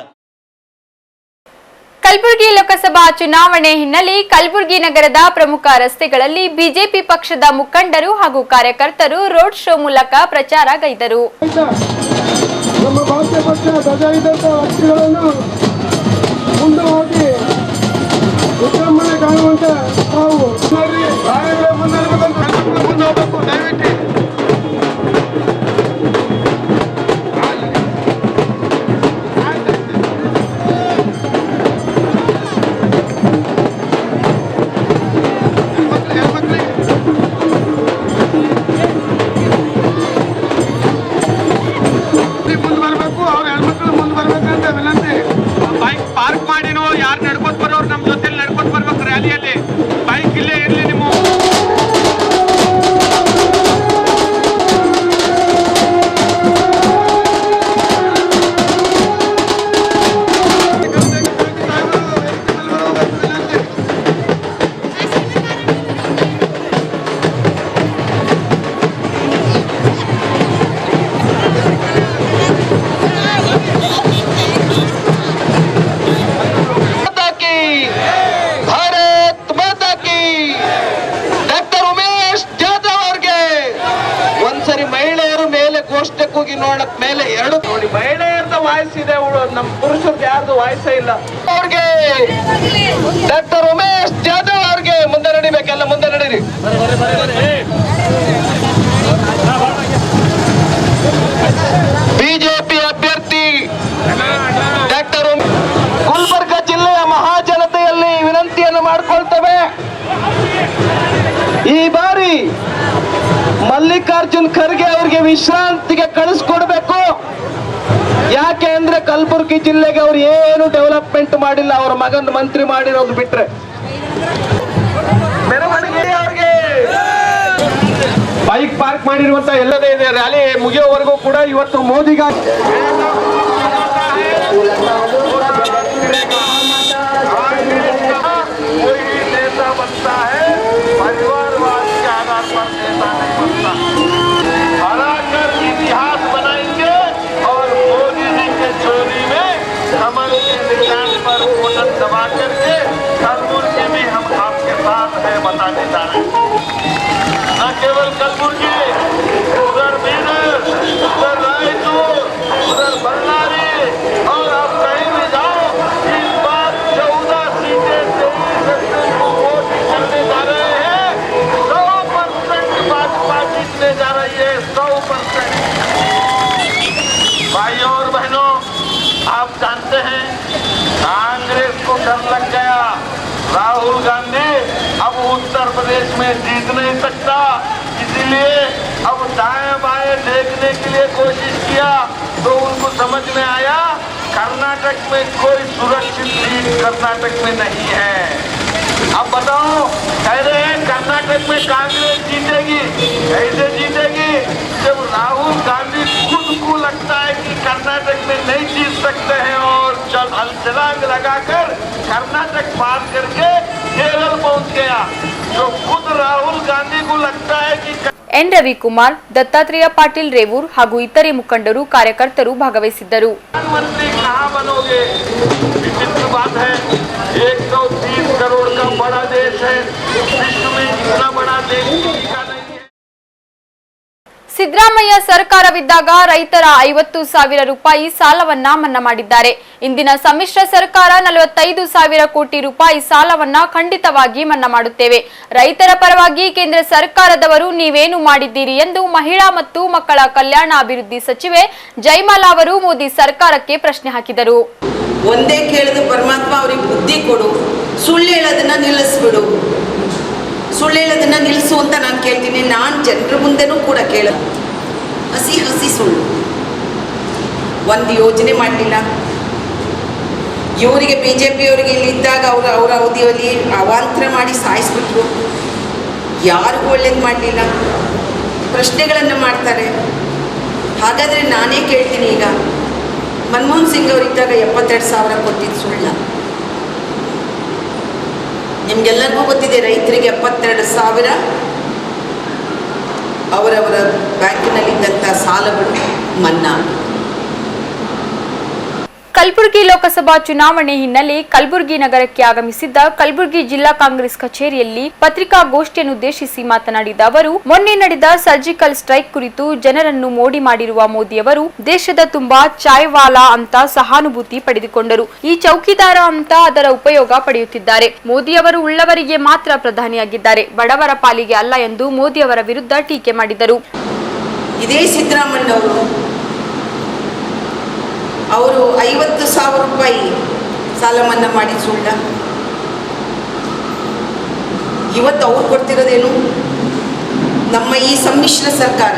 ಕಲಬುರಗಿ ಲೋಕಸಭಾ ಚುನಾವಣೆ ಹಿನ್ನೆಲೆ ಕಲಬುರಗಿ ನಗರದ ಪ್ರಮುಖ ರಸ್ತೆಗಳಲ್ಲಿ ಬಿಜೆಪಿ ಪಕ್ಷದ ಮುಖಂಡರು ಹಾಗೂ ಕಾರ್ಯಕರ್ತರು ರೋಡ್ ಶೋ ಮೂಲಕ ಪ್ರಚಾರ ಗೈದರು. ನಮ್ಮ ಭಾರತೀಯ ಪಕ್ಷ ಧ್ವಜ ಇದ್ದಂಥ ವ್ಯಕ್ತಿಗಳನ್ನು ಮುಂದೆ ಹೋಗಿ ವಿಜೃಂಭಣೆ ಕಾಣುವಂತೆ ನಾವು ಮುಂದೆ ಹೋಗಬೇಕು. ದಯವಿಟ್ಟು ನೋಡಕ್ ಮೇಲೆ ಎರಡು ನೋಡಿ ಮಹಿಳೆಯರದ ವಾಯ್ಸ್ ಇದೆ, ನಮ್ಮ ಪುರುಷರದ್ದು ಯಾರ್ದು ವಾಯ್ಸೇ ಇಲ್ಲ. ಅವ್ರಿಗೆ ಡಾಕ್ಟರ್ ಉಮೇಶ್ ಜಾಧವ್ ಬಿಜೆಪಿ ಅಭ್ಯರ್ಥಿ ಡಾಕ್ಟರ್ ಗುಲ್ಬರ್ಗ ಜಿಲ್ಲೆಯ ಮಹಾಜನತೆಯಲ್ಲಿ ವಿನಂತಿಯನ್ನು ಮಾಡಿಕೊಳ್ತೇವೆ. ಈ ಬಾರಿ ಮಲ್ಲಿಕಾರ್ಜುನ್ ಖರ್ಗೆ ಅವರಿಗೆ ವಿಶ್ರಾಂತಿಗೆ ಕಳಿಸ್ಕೊಡ್ಬೇಕು. ಯಾಕೆ ಅಂದ್ರೆ ಕಲಬುರಗಿ ಜಿಲ್ಲೆಗೆ ಅವ್ರು ಏನು ಡೆವಲಪ್ಮೆಂಟ್ ಮಾಡಿಲ್ಲ, ಅವ್ರ ಮಗನ್ ಮಂತ್ರಿ ಮಾಡಿರೋದು ಬಿಟ್ರೆ. ಮೆರವಣಿಗೆ ಅವ್ರಿಗೆ ಬೈಕ್ ಪಾರ್ಕ್ ಮಾಡಿರುವಂತ ಎಲ್ಲದೇ ಇದೆ. ರ್ಯಾಲಿ ಮುಗಿಯೋವರೆಗೂ ಕೂಡ ಇವತ್ತು ಮೋದಿಗಾಗಿ परिवारवाद के आधार पर नेता नहीं बनता. हराकर इतिहास बनाएंगे और मोदी जी के चोरी में कमल के निशान पर बटन दबा करके कलबुर्गी में हम आपके साथ है बताने जा रहे हैं. न केवल कलबुर्गी, उधर बीदर, उधर रायचूर, उधर बल्लारी और आप कहीं भी जाओ, इस बार 14 सीटें करने जा रहे हैं. 100% भाजपा जीतने जा रही है. 100%. भाइयों और बहनों, आप जानते हैं कांग्रेस को डर लग गया. राहुल गांधी अब उत्तर प्रदेश में जीत नहीं सकता, इसीलिए अब दाएं बाएं देखने के लिए कोशिश किया तो उनको समझ में आया कर्नाटक में कोई सुरक्षित सीट कर्नाटक में नहीं है. अब बताओ, कह रहे हैं कर्नाटक में कांग्रेस जीतेगी. कैसे जीतेगी? जब राहुल गांधी खुद को लगता है कि कर्नाटक में नहीं जीत सकते हैं और छलांग लगाकर कर्नाटक पार करके केरल पहुंच गया. जो खुद राहुल गांधी को लगता है कि ಎನ್ ರವಿಕುಮಾರ್, ದತ್ತಾತ್ರೇಯ ಪಾಟೀಲ್ ರೇವೂರ್ ಹಾಗೂ ಇತರೆ ಮುಖಂಡರು ಕಾರ್ಯಕರ್ತರು ಭಾಗವಹಿಸಿದ್ದರು. प्रधानमंत्री कहाँ बनोगे? विचित्र बात है. 130 करोड़ का बड़ा देश है. विश्व में इतना बड़ा देश किसी का नहीं है. ಸಿದ್ದರಾಮಯ್ಯ ಸರ್ಕಾರವಿದ್ದಾಗ ರೈತರ 50,000 ರೂಪಾಯಿ ಸಾಲವನ್ನ ಮನ್ನಾ ಮಾಡಿದ್ದಾರೆ. ಇಂದಿನ ಸಮ್ಮಿಶ್ರ ಸರ್ಕಾರ 45,000 ಕೋಟಿ ರೂಪಾಯಿ ಸಾಲವನ್ನ ಖಂಡಿತವಾಗಿ ಮನ್ನಾ ಮಾಡುತ್ತೇವೆ. ರೈತರ ಪರವಾಗಿ ಕೇಂದ್ರ ಸರ್ಕಾರದವರು ನೀವೇನು ಮಾಡಿದ್ದೀರಿ ಎಂದು ಮಹಿಳಾ ಮತ್ತು ಮಕ್ಕಳ ಕಲ್ಯಾಣ ಅಭಿವೃದ್ಧಿ ಸಚಿವೆ ಜಯಮಾಲಾ ಅವರು ಮೋದಿ ಸರ್ಕಾರಕ್ಕೆ ಪ್ರಶ್ನೆ ಹಾಕಿದರು. ಒಂದೇ ಕೇಳಿದ ಪರಮಾತ್ಮ ಅವರಿಗೆ ಬುದ್ಧಿ ಕೊಡು, ಸುಳ್ಳು ಹೇಳೋದನ್ನ ನಿಲ್ಲಿಸ್ಬಿಡು. ಸುಳ್ಳು ಹೇಳೋದನ್ನ ನಿಲ್ಲಿಸು ಅಂತ ನಾನು ಕೇಳ್ತೀನಿ. ನಾನು ಜನರ ಮುಂದೆನೂ ಕೂಡ ಕೇಳ ಹಸಿ ಹಸಿ ಸುಳ್ಳು. ಒಂದು ಯೋಜನೆ ಮಾಡಲಿಲ್ಲ. ಇವರಿಗೆ BJP-ಯವರಿಗೆ ಇಲ್ಲಿದ್ದಾಗ ಅವರ ಅವಧಿಯಲ್ಲಿ ಅವಾಂತರ ಮಾಡಿ ಸಾಯಿಸ್ಬಿಟ್ರು. ಯಾರಿಗೂ ಒಳ್ಳೇದು ಮಾಡಲಿಲ್ಲ. ಪ್ರಶ್ನೆಗಳನ್ನು ಮಾಡ್ತಾರೆ. ಹಾಗಾದರೆ ನಾನೇ ಕೇಳ್ತೀನಿ, ಈಗ ಮನಮೋಹನ್ ಸಿಂಗ್ ಅವರಿದ್ದಾಗ 72,000 ಕೊಟ್ಟಿದ್ದು ಸುಳ್ಳ? ನಿಮಗೆಲ್ಲರಿಗೂ ಗೊತ್ತಿದೆ, ರೈತರಿಗೆ 72,000 ಅವರವರ ಬ್ಯಾಂಕಿನಲ್ಲಿದ್ದಂಥ ಸಾಲಗಳು ಮನ್ನಾ. ಕಲಬುರಗಿ ಲೋಕಸಭಾ ಚುನಾವಣೆ ಹಿನ್ನೆಲೆ ಕಲಬುರಗಿ ನಗರಕ್ಕೆ ಆಗಮಿಸಿದ್ದ ಕಲಬುರಗಿ ಜಿಲ್ಲಾ ಕಾಂಗ್ರೆಸ್ ಕಚೇರಿಯಲ್ಲಿ ಪತ್ರಿಕಾಗೋಷ್ಠಿಯನ್ನುದ್ದೇಶಿಸಿ ಮಾತನಾಡಿದ ಅವರು, ಮೊನ್ನೆ ನಡೆದ ಸರ್ಜಿಕಲ್ ಸ್ಟ್ರೈಕ್ ಕುರಿತು ಜನರನ್ನು ಮೋಡಿ ಮಾಡಿರುವ ಮೋದಿಯವರು ದೇಶದ ತುಂಬಾ ಚಾಯ್ವಾಲಾ ಅಂತ ಸಹಾನುಭೂತಿ ಪಡೆದುಕೊಂಡರು. ಈ ಚೌಕಿದಾರ ಅಂತ ಅದರ ಉಪಯೋಗ ಪಡೆಯುತ್ತಿದ್ದಾರೆ. ಮೋದಿಯವರು ಉಳ್ಳವರಿಗೆ ಮಾತ್ರ ಪ್ರಧಾನಿಯಾಗಿದ್ದಾರೆ, ಬಡವರ ಪಾಲಿಗೆ ಅಲ್ಲ ಎಂದು ಮೋದಿಯವರ ವಿರುದ್ಧ ಟೀಕೆ ಮಾಡಿದರು. ಇದೇ ಸಿದ್ದರಾಮಯ್ಯವರು ಅವರು 50,000 ರೂಪಾಯಿ ಸಾಲ ಮನ್ನಾ ಮಾಡಿ ಸುಳ್ಳ? ಇವತ್ತು ಅವ್ರು ಕೊಡ್ತಿರೋದೇನು? ನಮ್ಮ ಈ ಸಮ್ಮಿಶ್ರ ಸರ್ಕಾರ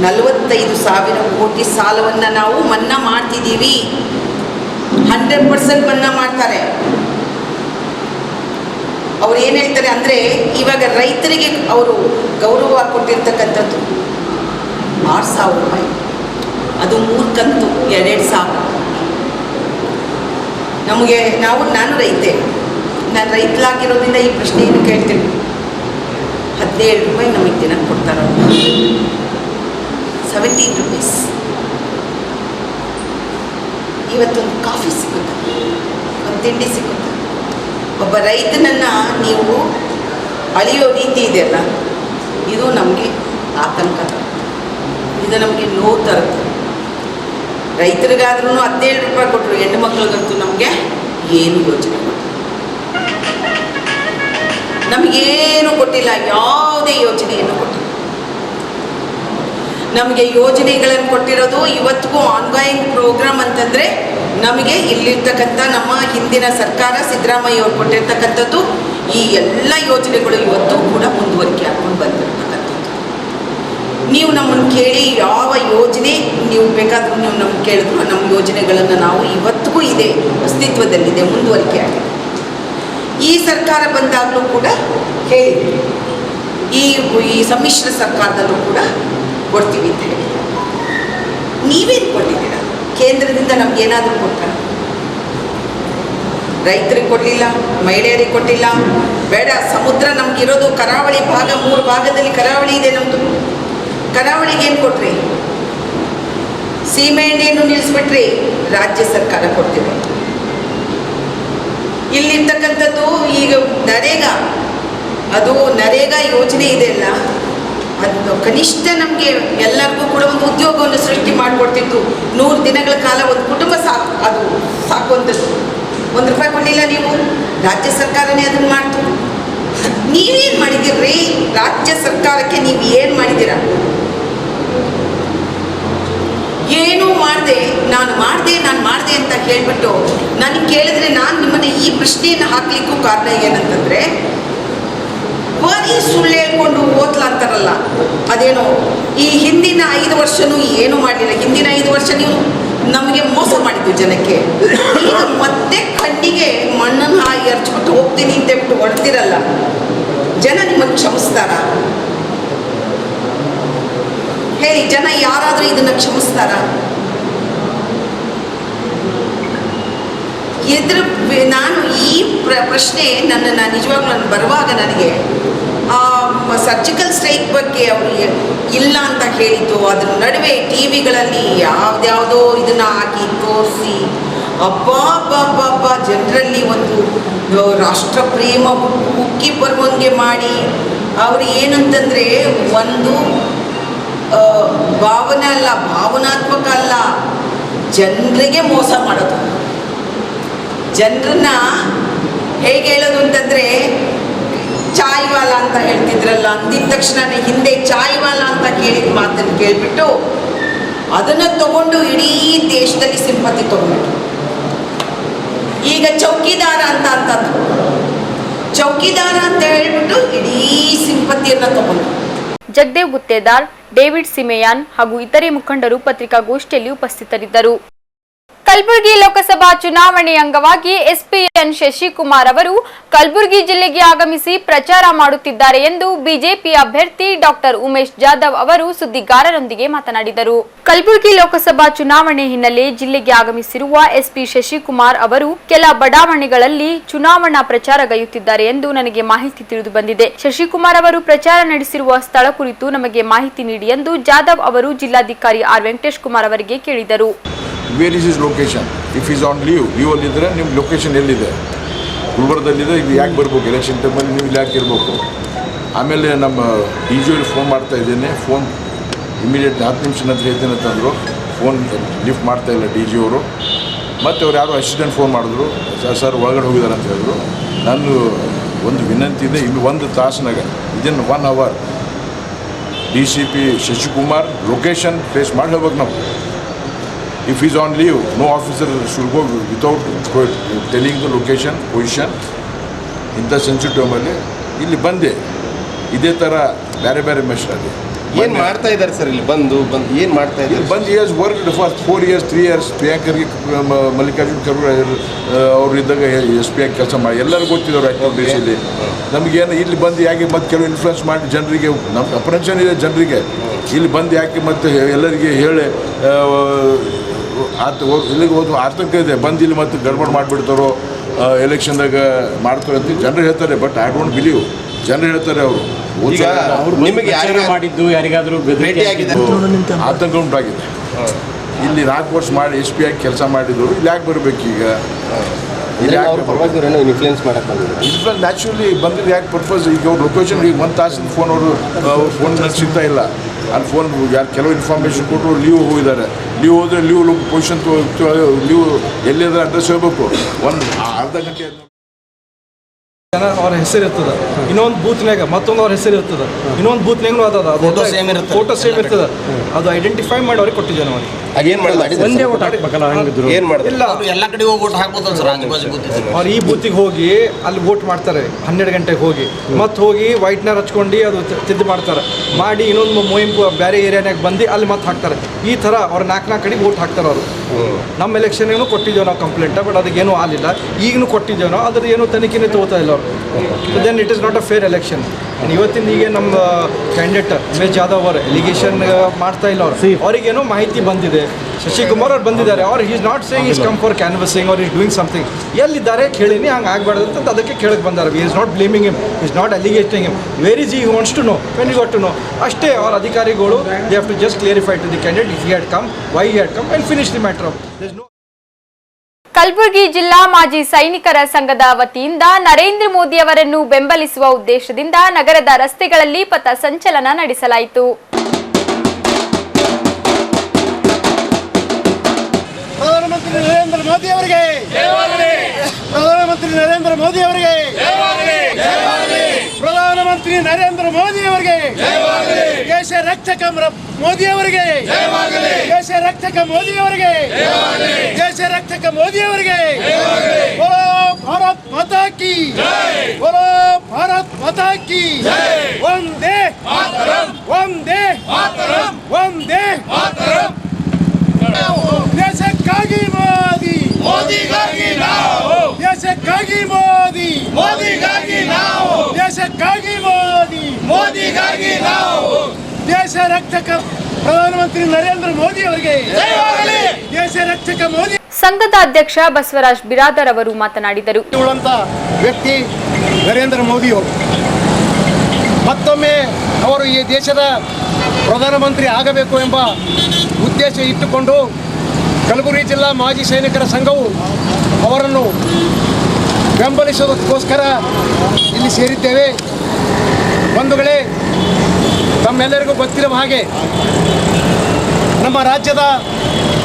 45,000 ಕೋಟಿ ಸಾಲವನ್ನು ನಾವು ಮನ್ನಾ ಮಾಡ್ತಿದ್ದೀವಿ. 100% ಮನ್ನಾ ಮಾಡ್ತಾರೆ. ಅವ್ರು ಏನು ಹೇಳ್ತಾರೆ ಅಂದರೆ, ಇವಾಗ ರೈತರಿಗೆ ಅವರು ಗೌರವ ಕೊಟ್ಟಿರ್ತಕ್ಕಂಥದ್ದು 6,000 ರೂಪಾಯಿ, ಅದು 3 ಕಂತು 2,000. ನಮಗೆ ನಾನು ರೈತೆ, ನಾನು ರೈತಲಾಗಿರೋದ್ರಿಂದ ಈ ಪ್ರಶ್ನೆಯನ್ನು ಕೇಳ್ತೀನಿ. 17 ರೂಪಾಯಿ ನಮಗೆ ದಿನ ಕೊಡ್ತಾರ, 17 ರೂಪೀಸ್. ಇವತ್ತೊಂದು ಕಾಫಿ ಸಿಗುತ್ತೆ, ಒಂದು ತಿಂಡಿ ಸಿಗುತ್ತೆ. ಒಬ್ಬ ರೈತನನ್ನು ನೀವು ಅಳಿಯೋ ರೀತಿ ಇದೆಯಲ್ಲ, ಇದು ನಮಗೆ ಆತಂಕ, ಇದು ನಮಗೆ ನೋವು ತರುತ್ತೆ. ರೈತರಿಗಾದ್ರೂ 17 ರೂಪಾಯಿ ಕೊಟ್ಟರು, ಹೆಣ್ಣು ಮಕ್ಕಳಿಗಂತೂ ನಮಗೆ ಏನು ಯೋಚನೆ ಕೊಟ್ಟರು. ನಮಗೇನು ಕೊಟ್ಟಿಲ್ಲ, ಯಾವುದೇ ಯೋಜನೆಯನ್ನು ಕೊಟ್ಟಿಲ್ಲ. ನಮಗೆ ಯೋಜನೆಗಳನ್ನು ಕೊಟ್ಟಿರೋದು ಇವತ್ತಿಗೂ ಆನ್ಗೋಯಿಂಗ್ ಪ್ರೋಗ್ರಾಮ್ ಅಂತಂದರೆ ನಮಗೆ ಇಲ್ಲಿರ್ತಕ್ಕಂಥ ನಮ್ಮ ಹಿಂದಿನ ಸರ್ಕಾರ ಸಿದ್ದರಾಮಯ್ಯ ಅವರು ಕೊಟ್ಟಿರ್ತಕ್ಕಂಥದ್ದು ಈ ಎಲ್ಲ ಯೋಜನೆಗಳು ಇವತ್ತು ಕೂಡ ಮುಂದುವರಿಕೆ ಹಾಕೊಂಡು ಬಂದಿರ್ತಕ್ಕಂಥದ್ದು. ನೀವು ನಮ್ಮನ್ನು ಕೇಳಿ ಯಾವ ಯೋಜನೆ ನೀವು ಬೇಕಾದರೂ ನೀವು ನಮ್ಗೆ ಕೇಳಿದ್ರು ನಮ್ಮ ಯೋಜನೆಗಳನ್ನು ನಾವು ಇವತ್ತಿಗೂ ಇದೆ, ಅಸ್ತಿತ್ವದಲ್ಲಿದೆ, ಮುಂದುವರಿಕೆ ಆಗಿದೆ. ಈ ಸರ್ಕಾರ ಬಂದಾಗಲೂ ಕೂಡ ಹೇಳಿ ಈ ಸಮ್ಮಿಶ್ರ ಸರ್ಕಾರದಲ್ಲೂ ಕೂಡ ಕೊಡ್ತೀವಿ ಅಂತ ಹೇಳಿ. ನೀವೇನು ಕೊಟ್ಟಿದ್ದೀರಾ? ಕೇಂದ್ರದಿಂದ ನಮಗೇನಾದರೂ ಕೊಟ್ಟ? ರೈತರಿಗೆ ಕೊಡಲಿಲ್ಲ, ಮಹಿಳೆಯರಿಗೆ ಕೊಟ್ಟಿಲ್ಲ. ಬೇಡ, ಸಮುದ್ರ ನಮಗಿರೋದು ಕರಾವಳಿ ಭಾಗ, 3 ಭಾಗದಲ್ಲಿ ಕರಾವಳಿ ಇದೆ ನಮ್ಮದು. ಕರಾವಳಿಗೆ ಏನು ಕೊಟ್ರಿ? ಸೀಮೆ ಎಣ್ಣೆಯನ್ನು ನಿಲ್ಲಿಸ್ಬಿಟ್ರಿ, ರಾಜ್ಯ ಸರ್ಕಾರ ಕೊಡ್ತಿದೆ. ಇಲ್ಲಿರ್ತಕ್ಕಂಥದ್ದು ಈಗ ನರೇಗಾ ಯೋಜನೆ ಇದೆಯಲ್ಲ, ಅದು ಕನಿಷ್ಠ ನಮಗೆ ಎಲ್ಲರಿಗೂ ಕೂಡ ಒಂದು ಉದ್ಯೋಗವನ್ನು ಸೃಷ್ಟಿ ಮಾಡಿಕೊಡ್ತಿತ್ತು. 100 ದಿನಗಳ ಕಾಲ ಒಂದು ಕುಟುಂಬ ಸಾಕುವಂಥದ್ದು. 1 ರೂಪಾಯಿ ಕೊಡಲಿಲ್ಲ ನೀವು, ರಾಜ್ಯ ಸರ್ಕಾರನೇ ಅದನ್ನು ಮಾಡ್ತು. ನೀವೇನು ಮಾಡಿದ್ದೀರಿ? ರಾಜ್ಯ ಸರ್ಕಾರಕ್ಕೆ ನೀವು ಏನು ಮಾಡಿದ್ದೀರಾ? ಏನೂ ಮಾಡಿದೆ, ನಾನು ಮಾಡಿದೆ ಅಂತ ಹೇಳ್ಬಿಟ್ಟು ನನಗೆ ಕೇಳಿದ್ರೆ ನಾನು ನಿಮ್ಮನ್ನು ಈ ಪ್ರಶ್ನೆಯನ್ನು ಹಾಕ್ಲಿಕ್ಕೂ ಕಾರಣ ಏನಂತಂದರೆ, ಬರೀ ಸುಳ್ಳು ಹೇಳ್ಕೊಂಡು ಓದ್ಲಾ ಅಂತಾರಲ್ಲ, ಅದೇನೋ ಈ ಹಿಂದಿನ 5 ವರ್ಷನೂ ಏನೂ ಮಾಡಲಿಲ್ಲ. ಹಿಂದಿನ 5 ವರ್ಷ ನೀವು ನಮಗೆ ಮೋಸ ಮಾಡಿದ್ದು ಜನಕ್ಕೆ. ಈಗ ಮತ್ತೆ ಕಣ್ಣಿಗೆ ಮಣ್ಣನ್ನು ಎರಚ್ಬಿಟ್ಟು ಹೋಗ್ತೀನಿ ಅಂತ ಹೇಳ್ಬಿಟ್ಟು ಹೊಡ್ತಿರಲ್ಲ, ಜನ ನಿಮ್ಮನ್ನು ಕ್ಷಮಿಸ್ತಾರ? ಹೇಳಿ, ಜನ ಯಾರಾದರೂ ಇದನ್ನು ಕ್ಷಮಿಸ್ತಾರ? ನಾನು ಈ ಪ್ರಶ್ನೆ ನನ್ನನ್ನು ನಿಜವಾಗ್ಲೂ ನಾನು ಬರುವಾಗ ನನಗೆ ಸರ್ಜಿಕಲ್ ಸ್ಟ್ರೈಕ್ ಬಗ್ಗೆ ಅವರು ಇಲ್ಲ ಅಂತ ಹೇಳಿದ್ದು, ಅದ್ರ ನಡುವೆ ಟಿ ವಿಗಳಲ್ಲಿ ಯಾವುದ್ಯಾವುದೋ ಇದನ್ನು ಹಾಕಿ ತೋರಿಸಿ ಅಬ್ಬಾ ಜನರಲ್ಲಿ ಒಂದು ರಾಷ್ಟ್ರಪ್ರೇಮ ಉಕ್ಕಿ ಬರುವಂಗೆ ಮಾಡಿ, ಅವರು ಏನಂತಂದರೆ ಒಂದು ಭಾವನಾತ್ಮಕ ಅಲ್ಲ, ಜನರಿಗೆ ಮೋಸ ಮಾಡೋದು. ಜನರನ್ನ ಹೇಗೆ ಹೇಳೋದು ಅಂತಂದರೆ, ಚಾಯ್ವಾಲ ಅಂತ ಹೇಳ್ತಿದ್ರಲ್ಲ, ಅಂದಿದ ತಕ್ಷಣನೇ ಹಿಂದೆ ಚಾಯ್ವಾಲ ಅಂತ ಕೇಳಿದ ಮಾತನ್ನು ಕೇಳಿಬಿಟ್ಟು ಅದನ್ನು ತಗೊಂಡು ಇಡೀ ದೇಶದಲ್ಲಿ ಸಿಂಪತಿ ತಗೊಂಡ್ಬಿಟ್ಟು ಈಗ ಚೌಕಿದಾರ ಅಂತಂದ್ರು. ಚೌಕಿದಾರ ಅಂತ ಹೇಳ್ಬಿಟ್ಟು ಇಡೀ ಸಿಂಪತಿಯನ್ನು ತಗೊಂಡು. ಜಗದೇವ್ ಗುತ್ತೇದಾರ್, ಡೇವಿಡ್ ಸಿಮೆಯಾನ್ ಹಾಗೂ ಇತರೆ ಮುಖಂಡರು ಪತ್ರಿಕಾಗೋಷ್ಠಿಯಲ್ಲಿ ಉಪಸ್ಥಿತರಿದ್ದರು. ಕಲಬುರಗಿ ಲೋಕಸಭಾ ಚುನಾವಣೆ ಅಂಗವಾಗಿ ಎಸ್ಪಿಎನ್ ಶಶಿಕುಮಾರ್ ಅವರು ಕಲಬುರಗಿ ಜಿಲ್ಲೆಗೆ ಆಗಮಿಸಿ ಪ್ರಚಾರ ಮಾಡುತ್ತಿದ್ದಾರೆ ಎಂದು ಬಿಜೆಪಿ ಅಭ್ಯರ್ಥಿ ಡಾಕ್ಟರ್ ಉಮೇಶ್ ಜಾಧವ್ ಅವರು ಸುದ್ದಿಗಾರರೊಂದಿಗೆ ಮಾತನಾಡಿದರು. ಕಲಬುರಗಿ ಲೋಕಸಭಾ ಚುನಾವಣೆ ಹಿನ್ನೆಲೆ ಜಿಲ್ಲೆಗೆ ಆಗಮಿಸಿರುವ ಎಸ್ಪಿ ಶಶಿಕುಮಾರ್ ಅವರು ಕೆಲ ಬಡಾವಣೆಗಳಲ್ಲಿ ಚುನಾವಣಾ ಪ್ರಚಾರಗೈಯುತ್ತಿದ್ದಾರೆ ಎಂದು ನನಗೆ ಮಾಹಿತಿ ತಿಳಿದು ಬಂದಿದೆ. ಶಶಿಕುಮಾರ್ ಅವರು ಪ್ರಚಾರ ನಡೆಸಿರುವ ಸ್ಥಳ ಕುರಿತು ನಮಗೆ ಮಾಹಿತಿ ನೀಡಿ ಎಂದು ಜಾಧವ್ ಅವರು ಜಿಲ್ಲಾಧಿಕಾರಿ ಆರ್ ವೆಂಕಟೇಶ್ ಕುಮಾರ್ ಅವರಿಗೆ ಕೇಳಿದರು. Where is is location? If is on ಲೀವಲ್ಲಿದ್ದರೆ ನಿಮ್ಮ ಲೊಕೇಶನ್ ಎಲ್ಲಿದೆ? ಗುಲ್ಬರ್ಗದಲ್ಲಿದೆ, ಇದು ಯಾಕೆ ಬರ್ಬೇಕು? ಎಲೆಕ್ಷನ್ ಟೈಮಲ್ಲಿ ನೀವು ಇಲ್ಲಿ ಯಾಕೆ ಇರಬೇಕು? ಆಮೇಲೆ ನಮ್ಮ ಡಿ ಜಿ ಅವ್ರಿಗೆ ಫೋನ್ ಮಾಡ್ತಾ ಇದ್ದೇನೆ, ಫೋನ್ ಇಮಿಡಿಯೇಟ್ 10 ನಿಮಿಷ ನಂತರ ಹೇಳ್ತೇನೆ ಅಂತಂದರು. ಫೋನ್ ಲಿಫ್ಟ್ ಮಾಡ್ತಾಯಿಲ್ಲ ಡಿ ಜಿ ಅವರು. ಮತ್ತು ಅವ್ರು ಯಾರೋ ಅಸಿಸ್ಟೆಂಟ್ ಫೋನ್ ಮಾಡಿದ್ರು, ಸರ್ ಒಳಗಡೆ ಹೋಗಿದ್ದಾರೆ ಅಂತ ಹೇಳಿದ್ರು. ನಾನು ಒಂದು ವಿನಂತಿ ಇದೆ, ಇನ್ನು 1 ತಾಸಿನಾಗ ಇದನ್ನು 1 hour DCP Shashikumar location place ಮಾಡಿ ಹೋಗ್ಬೇಕು ನಾವು. If he is on leave, no officer should go without telling the location, position. ಇಂಥ ಸೆನ್ಸಿಟಿವ್ ಟೈಮಲ್ಲಿ ಇಲ್ಲಿ ಬಂದೆ, ಇದೇ ಥರ ಬೇರೆ ಮೆಷರ್ ಏನು ಮಾಡ್ತಾ ಇದ್ದಾರೆ ಸರ್? ಇಲ್ಲಿ ಬಂದು ಏನು ಮಾಡ್ತಾ ಇದ್ದಾರೆ? ಬಂದು years work for 4 years 3 years ಪ್ರಿಯಾಂಕರ್ಗೆ ಮಲ್ಲಿಕಾರ್ಜುನ್ ಖರ್ಗೆ ಅವರು ಇದ್ದಾಗ SP ಆಗಿ ಕೆಲಸ ಮಾಡಿ ಎಲ್ಲರಿಗೂ ಗೊತ್ತಿದ್ದವ್ರು ಆ್ಯಕ್ಟಿವ್ ಬೇಸಿಲಿ. ನಮಗೇನು ಇಲ್ಲಿ ಬಂದು ಯಾಕೆ ಮತ್ತು ಕೆಲವು ಇನ್ಫ್ಲುಯೆನ್ಸ್ ಮಾಡಿ ಜನರಿಗೆ, ನಮ್ಮ ಅಪ್ರೆನ್ಷನ್ ಇದೆ ಜನರಿಗೆ, ಇಲ್ಲಿ ಬಂದು ಯಾಕೆ ಮತ್ತು ಎಲ್ಲರಿಗೆ ಹೇಳಿ ಇಲ್ಲಿಗೆ ಹೋದ್ರು ಆತಂಕ ಇದೆ. ಬಂದು ಇಲ್ಲಿ ಮತ್ತು ಗಡ್ಬಡ್ ಮಾಡಿಬಿಡ್ತಾರೋ, ಎಲೆಕ್ಷನ್ದಾಗ ಮಾಡ್ತಾರೆ ಅಂತ ಜನರು ಹೇಳ್ತಾರೆ. But I don't believe. ಜನರು ಹೇಳ್ತಾರೆ ಅವರು ನಿಮಗೆ ಮಾಡಿದ್ದು ಯಾರಿಗಾದರೂ ಆತಂಕ ಉಂಟಾಗಿದೆ. ಇಲ್ಲಿ 4 ವರ್ಷ ಮಾಡಿ SP ಆಗಿ ಕೆಲಸ ಮಾಡಿದವರು ಇಲ್ಲಿ ಯಾಕೆ ಬರಬೇಕು? ಈಗ ಇಲ್ಲಿ ಇನ್ಫ್ಲುಯೆನ್ಸ್ ಮಾಡಕ್ಕೆ ಇನ್ಫ್ಲುಯೆನ್ಸ್ ನ್ಯಾಚುರಲಿ ಬಂದಿದ್ದು ಯಾಕೆ ಪರ್ಪಸ್? ಈಗ ಅವ್ರ ಲೊಕೇಶನ್ ಈಗ 1 ತಾಸಿನ ಫೋನ್ ಅವರು ಫೋನ್ ಸಿಗ್ತಾ ಇಲ್ಲ. ಅಲ್ಲಿ ಫೋನ್ ಯಾರು ಕೆಲವು ಇನ್ಫಾರ್ಮೇಷನ್ ಕೊಟ್ಟರು ಲೀವ್ ಹೋಗಿದ್ದಾರೆ. ಲೀವ್ ಹೋದರೆ ಲೀವ್ ಪೊಸಿಷನ್ ಲೀವ್ ಎಲ್ಲಿದ್ರೆ ಅಡ್ರೆಸ್ ಹೋಗ್ಬೇಕು. 1 ಅರ್ಧ ಗಂಟೆ ಅವ್ರ ಹೆಸರು ಇರ್ತದೆ, ಇನ್ನೊಂದು ಬೂತ್ನಾಗ ಮತ್ತೊಂದು ಅವ್ರ ಹೆಸರು ಇರ್ತದೆ, ಇನ್ನೊಂದು ಬೂತ್ನಾಗೂ ಅದ ಫೋಟೋ ಸೇಮ್ ಇರ್ತದೆ. ಅದು ಐಡೆಂಟಿಫೈ ಮಾಡಿ ಅವ್ರಿಗೆ ಕೊಟ್ಟಿದ್ದೇವೆ ನಾವು. ಒಂದೇ ಓಟ್ ಹಾಕ್ಬೇಕಲ್ಲ, ಇಲ್ಲ ಎಲ್ಲ ಕಡೆ ಹೋಗಿ ಓಟ್ ಹಾಕ್ಬೋದಲ್ಲ ಸರ್? ಅವ್ರು ಈ ಬೂತಿಗೆ ಹೋಗಿ ಅಲ್ಲಿ ವೋಟ್ ಮಾಡ್ತಾರೆ 12 ಗಂಟೆಗೆ ಹೋಗಿ, ಮತ್ತೆ ಹೋಗಿ ವೈಟ್ನರ್ ಹಚ್ಕೊಂಡು ಅದು ತಿದ್ದು ಮಾಡ್ತಾರೆ, ಮಾಡಿ ಇನ್ನೊಂದು ಮೊಯ್ಯಂಪು ಬೇರೆ ಏರಿಯಾನಾಗ ಬಂದು ಅಲ್ಲಿ ಮತ್ತೆ ಹಾಕ್ತಾರೆ. ಈ ಥರ ಅವ್ರು 4 ಕಡೆಗೆ ವೋಟ್ ಹಾಕ್ತಾರೆ ಅವರು. ನಮ್ಮ ಎಲೆಕ್ಷನ್ಗೂ ಕೊಟ್ಟಿದ್ದೇವೆ ನಾವು ಕಂಪ್ಲೇಂಟ್, ಬಟ್ ಅದಕ್ಕೇನು ಆಗಲಿಲ್ಲ. ಈಗಲೂ ಕೊಟ್ಟಿದ್ದೇವೆ ನಾವು, ಅದ್ರ ಏನು ತನಿಖೆನೇ ತಗೋತಾ ಇಲ್ಲ ಅವರು. Then it is not a fair election. ಇವತ್ತಿನ ಈಗ ನಮ್ಮ ಕ್ಯಾಂಡಿಡೇಟ್ ಉಮೇಶ್ ಜಾಧವ್ ಅವರು ಎಲಿಗೇಷನ್ ಮಾಡ್ತಾ ಇಲ್ಲ ಅವರು, ಅವರಿಗೇನೋ ಮಾಹಿತಿ ಬಂದಿದೆ. ಶಶಿಕುಮಾರ್ ಅವ್ರು ಬಂದಿದ್ದಾರೆ, ಅವ್ರು is not saying is come for canvassing or is doing something. ಎಲ್ಲಿದ್ದಾರೆ ಕೇಳೀನಿ, ಹಂಗೆ ಆಗಬಾರ್ದು ಅಂತ ಅದಕ್ಕೆ ಕೇಳಕ್ಕೆ ಬಂದಾರೆ. We is not blaming him, is not allegating him. Where is he wants to know, when you got to know. ಅಷ್ಟೇ ಅವ್ರ ಅಧಿಕಾರಿಗಳು they have to just clarify to the candidate if he had come, why he had come and finish the matter off. Kalaburagi ಜಿಲ್ಲಾ ಮಾಜಿ ಸೈನಿಕರ ಸಂಘದ ವತಿಯಿಂದ ನರೇಂದ್ರ ಮೋದಿ ಅವರನ್ನು ಬೆಂಬಲಿಸುವ ಉದ್ದೇಶದಿಂದ ನಗರದ ರಸ್ತೆಗಳಲ್ಲಿ ಪಥ ಸಂಚಲನ ನಡೆಸಲಾಯಿತು. ಪ್ರಧಾನಮಂತ್ರಿ ನರೇಂದ್ರ ಮೋದಿ ಅವರಿಗೆ, ಪ್ರಧಾನಮಂತ್ರಿ ನರೇಂದ್ರ ಮೋದಿ ಅವರಿಗೆ, ಪ್ರಧಾನಮಂತ್ರಿ ನರೇಂದ್ರ ಮೋದಿ ಅವರಿಗೆ, ದೇಶ ರಕ್ಷಕ ಮೋದಿ ಅವರಿಗೆ, ದೇಶ ರಕ್ಷಕ ಮೋದಿ ಅವರಿಗೆ, ದೇಶ ರಕ್ಷಕ ಮೋದಿ ಅವರಿಗೆ. ಬೋಲೋ ಭಾರತ್ ಮಾತಾ ಕಿ, ಬೋಲೋ ಭಾರತ್ ಮಾತಾ ಕಿ. ವಂದೇ ಮಾತರಂ, ವಂದೇ ಮಾತರಂ, ವಂದೇ ಮಾತರಂ. ದೇಶಕ್ಕಾಗಿ ಮೋದಿ, ಮೋದಿಗಾಗಿ ನಾವು, ದೇಶಕ್ಕಾಗಿ ಮೋದಿ, ಮೋದಿಗಾಗಿ ನಾವು, ದೇಶಕ್ಕಾಗಿ ಮೋದಿ, ಮೋದಿಗಾಗಿ ನಾವು. ದೇಶ ರಕ್ಷಕ ಪ್ರಧಾನಮಂತ್ರಿ ನರೇಂದ್ರ ಮೋದಿ ಅವರಿಗೆ ಜಯವಾಗಲಿ. ದೇಶ ರಕ್ಷಕ ಮೋದಿ. ಸಂಘದ ಅಧ್ಯಕ್ಷ ಬಸವರಾಜ್ ಬಿರಾದರ್ ಅವರು ಮಾತನಾಡಿದರು. ವ್ಯಕ್ತಿ ನರೇಂದ್ರ ಮೋದಿ ಅವರು ಮತ್ತೊಮ್ಮೆ ಅವರು ಈ ದೇಶದ ಪ್ರಧಾನಮಂತ್ರಿ ಆಗಬೇಕು ಎಂಬ ಉದ್ದೇಶ ಇಟ್ಟುಕೊಂಡು ಕಲಬುರಗಿ ಜಿಲ್ಲಾ ಮಾಜಿ ಸೈನಿಕರ ಸಂಘವು ಅವರನ್ನು ಬೆಂಬಲಿಸೋದಕ್ಕೋಸ್ಕರ ಇಲ್ಲಿ ಸೇರಿದ್ದೇವೆ. ಬಂಧುಗಳೇ, ತಮ್ಮೆಲ್ಲರಿಗೂ ಗೊತ್ತಿರುವ ಹಾಗೆ ನಮ್ಮ ರಾಜ್ಯದ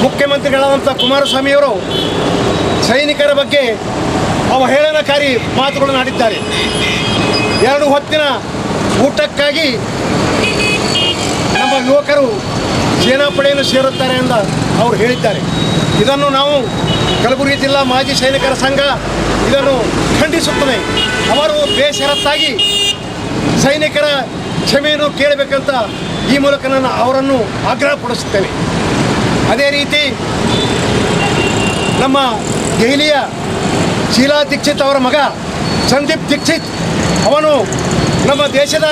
ಮುಖ್ಯಮಂತ್ರಿಗಳಾದಂಥ ಕುಮಾರಸ್ವಾಮಿಯವರು ಸೈನಿಕರ ಬಗ್ಗೆ ಅವಹೇಳನಕಾರಿ ಮಾತುಗಳನ್ನು ಆಡಿದ್ದಾರೆ. 2 ಹೊತ್ತಿನ ಊಟಕ್ಕಾಗಿ ನಮ್ಮ ಯುವಕರು ಸೇನಾಪಡೆಯನ್ನು ಸೇರುತ್ತಾರೆ ಎಂದು ಅವರು ಹೇಳಿದ್ದಾರೆ. ಇದನ್ನು ನಾವು ಕಲಬುರಗಿ ಜಿಲ್ಲಾ ಮಾಜಿ ಸೈನಿಕರ ಸಂಘ ಇದನ್ನು ಖಂಡಿಸುತ್ತದೆ. ಅವರು ಬೇಷರತ್ತಾಗಿ ಸೈನಿಕರ ಕ್ಷಮೆಯನ್ನು ಕೇಳಬೇಕಂತ ಈ ಮೂಲಕ ನಾನು ಅವರನ್ನು ಆಗ್ರಹಪಡಿಸುತ್ತೇನೆ. ಅದೇ ರೀತಿ ನಮ್ಮ ದೆಹಲಿಯ ಶೀಲಾ ದೀಕ್ಷಿತ್ ಅವರ ಮಗ ಸಂದೀಪ್ ದೀಕ್ಷಿತ್ ಅವನು ನಮ್ಮ ದೇಶದ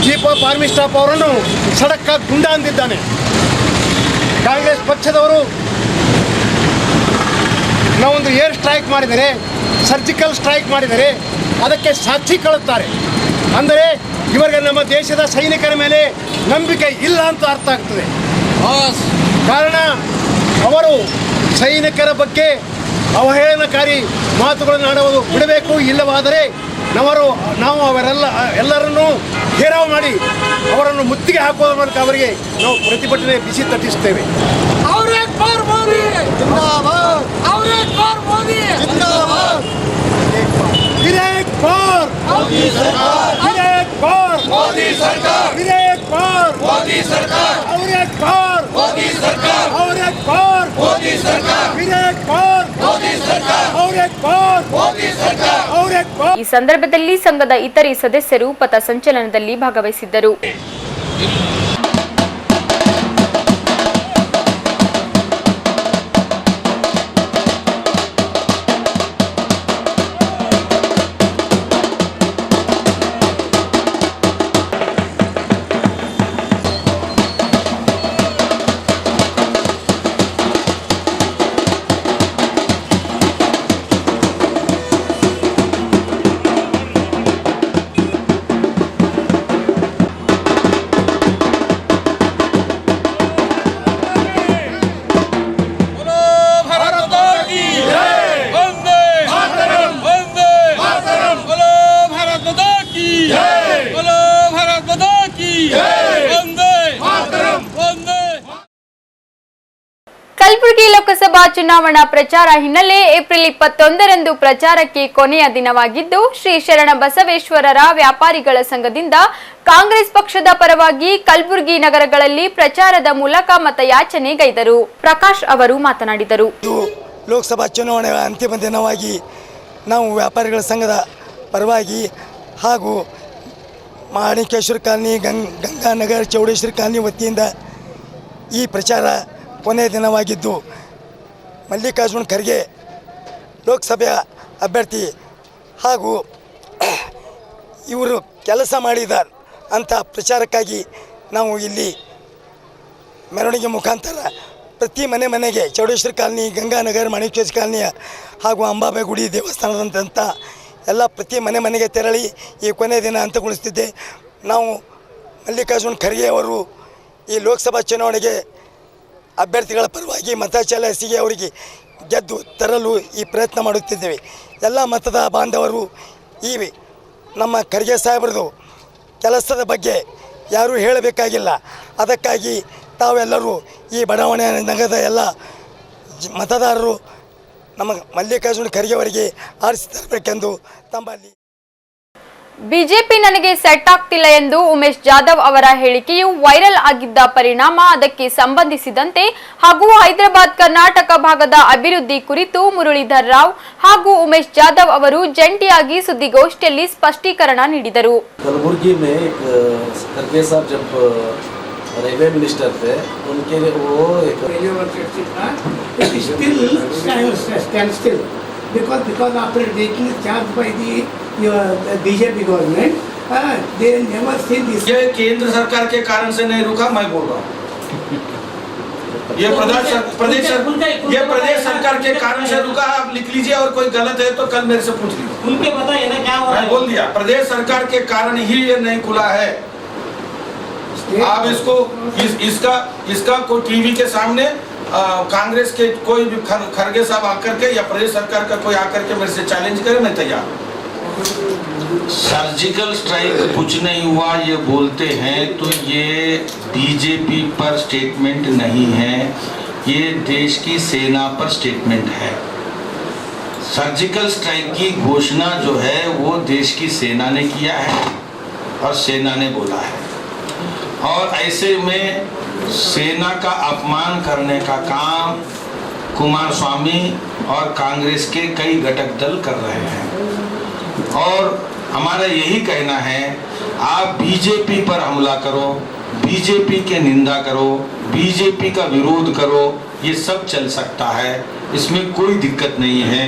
ಚೀಫ್ ಆಫ್ ಆರ್ಮಿ ಸ್ಟಾಫ್ ಅವರನ್ನು ಸಡಕ್ಕಾಗಿ ಗುಂಡ ಅಂದಿದ್ದಾನೆ. ಕಾಂಗ್ರೆಸ್ ಪಕ್ಷದವರು ನಾವೊಂದು ಏರ್ ಸ್ಟ್ರೈಕ್ ಮಾಡಿದರೆ, ಸರ್ಜಿಕಲ್ ಸ್ಟ್ರೈಕ್ ಮಾಡಿದರೆ ಅದಕ್ಕೆ ಸಾಕ್ಷಿ ಕಳುತ್ತಾರೆ. ಅಂದರೆ ಇವರಿಗೆ ನಮ್ಮ ದೇಶದ ಸೈನಿಕರ ಮೇಲೆ ನಂಬಿಕೆ ಇಲ್ಲ ಅಂತ ಅರ್ಥ ಆಗ್ತದೆ. ಕಾರಣ ಅವರು ಸೈನಿಕರ ಬಗ್ಗೆ ಅವಹೇಳನಕಾರಿ ಮಾತುಗಳನ್ನು ಆಡುವುದು ಬಿಡಬೇಕು. ಇಲ್ಲವಾದರೆ ನಾವು ಎಲ್ಲರನ್ನೂ ಘೇರಾವ್ ಮಾಡಿ ಅವರನ್ನು ಮುತ್ತಿಗೆ ಹಾಕುವ ಮೂಲಕ ಅವರಿಗೆ ನಾವು ಪ್ರತಿಭಟನೆ ಬಿಸಿ ತಟ್ಟಿಸುತ್ತೇವೆ. ಈ ಸಂದರ್ಭದಲ್ಲಿ ಸಂಘದ ಇತರೆ ಸದಸ್ಯರು ಪಥ ಸಂಚಲನದಲ್ಲಿ ಭಾಗವಹಿಸಿದ್ದರು. ಲೋಕಸಭಾ ಚುನಾವಣಾ ಪ್ರಚಾರ ಹಿನ್ನೆಲೆ ಏಪ್ರಿಲ್ 21ರಂದು ಪ್ರಚಾರಕ್ಕೆ ಕೊನೆಯ ದಿನವಾಗಿದ್ದು ಶ್ರೀ ಶರಣ ಬಸವೇಶ್ವರರ ವ್ಯಾಪಾರಿಗಳ ಸಂಘದಿಂದ ಕಾಂಗ್ರೆಸ್ ಪಕ್ಷದ ಪರವಾಗಿ ಕಲಬುರಗಿ ನಗರಗಳಲ್ಲಿ ಪ್ರಚಾರದ ಮೂಲಕ ಮತಯಾಚನೆಗೈದರು. ಪ್ರಕಾಶ್ ಅವರು ಮಾತನಾಡಿದರು. ಲೋಕಸಭಾ ಚುನಾವಣೆಯ ಅಂತಿಮ ದಿನವಾಗಿ ನಾವು ವ್ಯಾಪಾರಿಗಳ ಸಂಘದ ಪರವಾಗಿ ಹಾಗೂ ಮಾಣಿಕೇಶ್ವರ ಕಾಲನಿ ಗಂಗಾನಗರ ಚೌಡೇಶ್ವರ ಕಾಲನಿ ವತಿಯಿಂದ ಈ ಪ್ರಚಾರ ಕೊನೆಯ ದಿನವಾಗಿದ್ದು ಮಲ್ಲಿಕಾರ್ಜುನ್ ಖರ್ಗೆ ಲೋಕಸಭೆಯ ಅಭ್ಯರ್ಥಿ ಹಾಗೂ ಇವರು ಕೆಲಸ ಮಾಡಿದ್ದಾರೆ ಅಂತ ಪ್ರಚಾರಕ್ಕಾಗಿ ನಾವು ಇಲ್ಲಿ ಮೆರವಣಿಗೆ ಮುಖಾಂತರ ಪ್ರತಿ ಮನೆಗೆ ಚೌಡೇಶ್ವರ ಕಾಲನಿ ಗಂಗಾನಗರ ಮಾಣಿಕೇಶ್ವರ ಕಾಲನಿಯ ಹಾಗೂ ಅಂಬಾಬಾಯಿ ಗುಡಿ ದೇವಸ್ಥಾನದಂಥ ಎಲ್ಲ ಪ್ರತಿ ಮನೆಗೆ ತೆರಳಿ ಈ ಕೊನೆಯ ದಿನ ಅಂತ್ಯಗೊಳಿಸ್ತಿದ್ದೆ. ನಾವು ಮಲ್ಲಿಕಾರ್ಜುನ್ ಖರ್ಗೆ ಅವರು ಈ ಲೋಕಸಭಾ ಚುನಾವಣೆಗೆ ಅಭ್ಯರ್ಥಿಗಳ ಪರವಾಗಿ ಮತ ಚಲಾಯಿಸಿ ಅವರಿಗೆ ಗೆದ್ದು ತರಲು ಈ ಪ್ರಯತ್ನ ಮಾಡುತ್ತಿದ್ದೇವೆ. ಎಲ್ಲ ಮತದ ಬಾಂಧವರು ಈ ನಮ್ಮ ಖರ್ಗೆ ಸಾಹೇಬರದು ಕೆಲಸದ ಬಗ್ಗೆ ಯಾರೂ ಹೇಳಬೇಕಾಗಿಲ್ಲ. ಅದಕ್ಕಾಗಿ ತಾವೆಲ್ಲರೂ ಈ ಬಡಾವಣೆ ನಗರದ ಎಲ್ಲ ಮತದಾರರು ನಮ್ಮ ಮಲ್ಲಿಕಾರ್ಜುನ ಖರ್ಗೆ ಅವರಿಗೆ ಆರಿಸಿ ತರಬೇಕೆಂದು ತಮ್ಮಲ್ಲಿ. ಬಿಜೆಪಿ ನನಗೆ ಸೆಟ್ ಆಗ್ತಿಲ್ಲ ಎಂದು ಉಮೇಶ್ ಜಾಧವ್ ಅವರ ಹೇಳಿಕೆಯು ವೈರಲ್ ಆಗಿದ್ದ ಪರಿಣಾಮ ಅದಕ್ಕೆ ಸಂಬಂಧಿಸಿದಂತೆ ಹಾಗೂ ಹೈದರಾಬಾದ್ ಕರ್ನಾಟಕ ಭಾಗದ ಅಭಿವೃದ್ಧಿ ಕುರಿತು ಮುರಳೀಧರ್ ರಾವ್ ಹಾಗೂ ಉಮೇಶ್ ಜಾಧವ್ ಅವರು ಜಂಟಿಯಾಗಿ ಸುದ್ದಿಗೋಷ್ಠಿಯಲ್ಲಿ ಸ್ಪಷ್ಟೀಕರಣ ನೀಡಿದರು. कलबुर्गी में खरगे साहब जब रेलवे मिनिस्टर थे उनके वो एक because after taking charge by the BJP government, they never seen this. ये केंद्र सरकार के कारण से नहीं रुका, मैं बोल रहा हूँ. ये प्रदेश सरकार के कारण से रुका. आप लिख लीजिए और कोई गलत है तो कल मेरे से पूछ लीजिए. उनके बताइए ना क्या हुआ. मैं बोल दिया प्रदेश सरकार के कारण ही ये नहीं खुला है. आप इसको इसका कोई टीवी के सामने कांग्रेस के कोई भी खरगे साहब आकर के या प्रदेश सरकार का कोई आकर के मेरे से चैलेंज करे, मैं तैयार हूँ. सर्जिकल स्ट्राइक कुछ नहीं हुआ ये बोलते हैं तो ये बीजेपी पर स्टेटमेंट नहीं है, ये देश की सेना पर स्टेटमेंट है. सर्जिकल स्ट्राइक की घोषणा जो है वो देश की सेना ने किया है और सेना ने बोला है. और ऐसे में सेना का अपमान करने का काम कुमारस्वामी और कांग्रेस के कई घटक दल कर रहे हैं. और हमारा यही कहना है, आप बीजेपी पर हमला करो, बीजेपी के निंदा करो, बीजेपी का विरोध करो, ये सब चल सकता है, इसमें कोई दिक्कत नहीं है.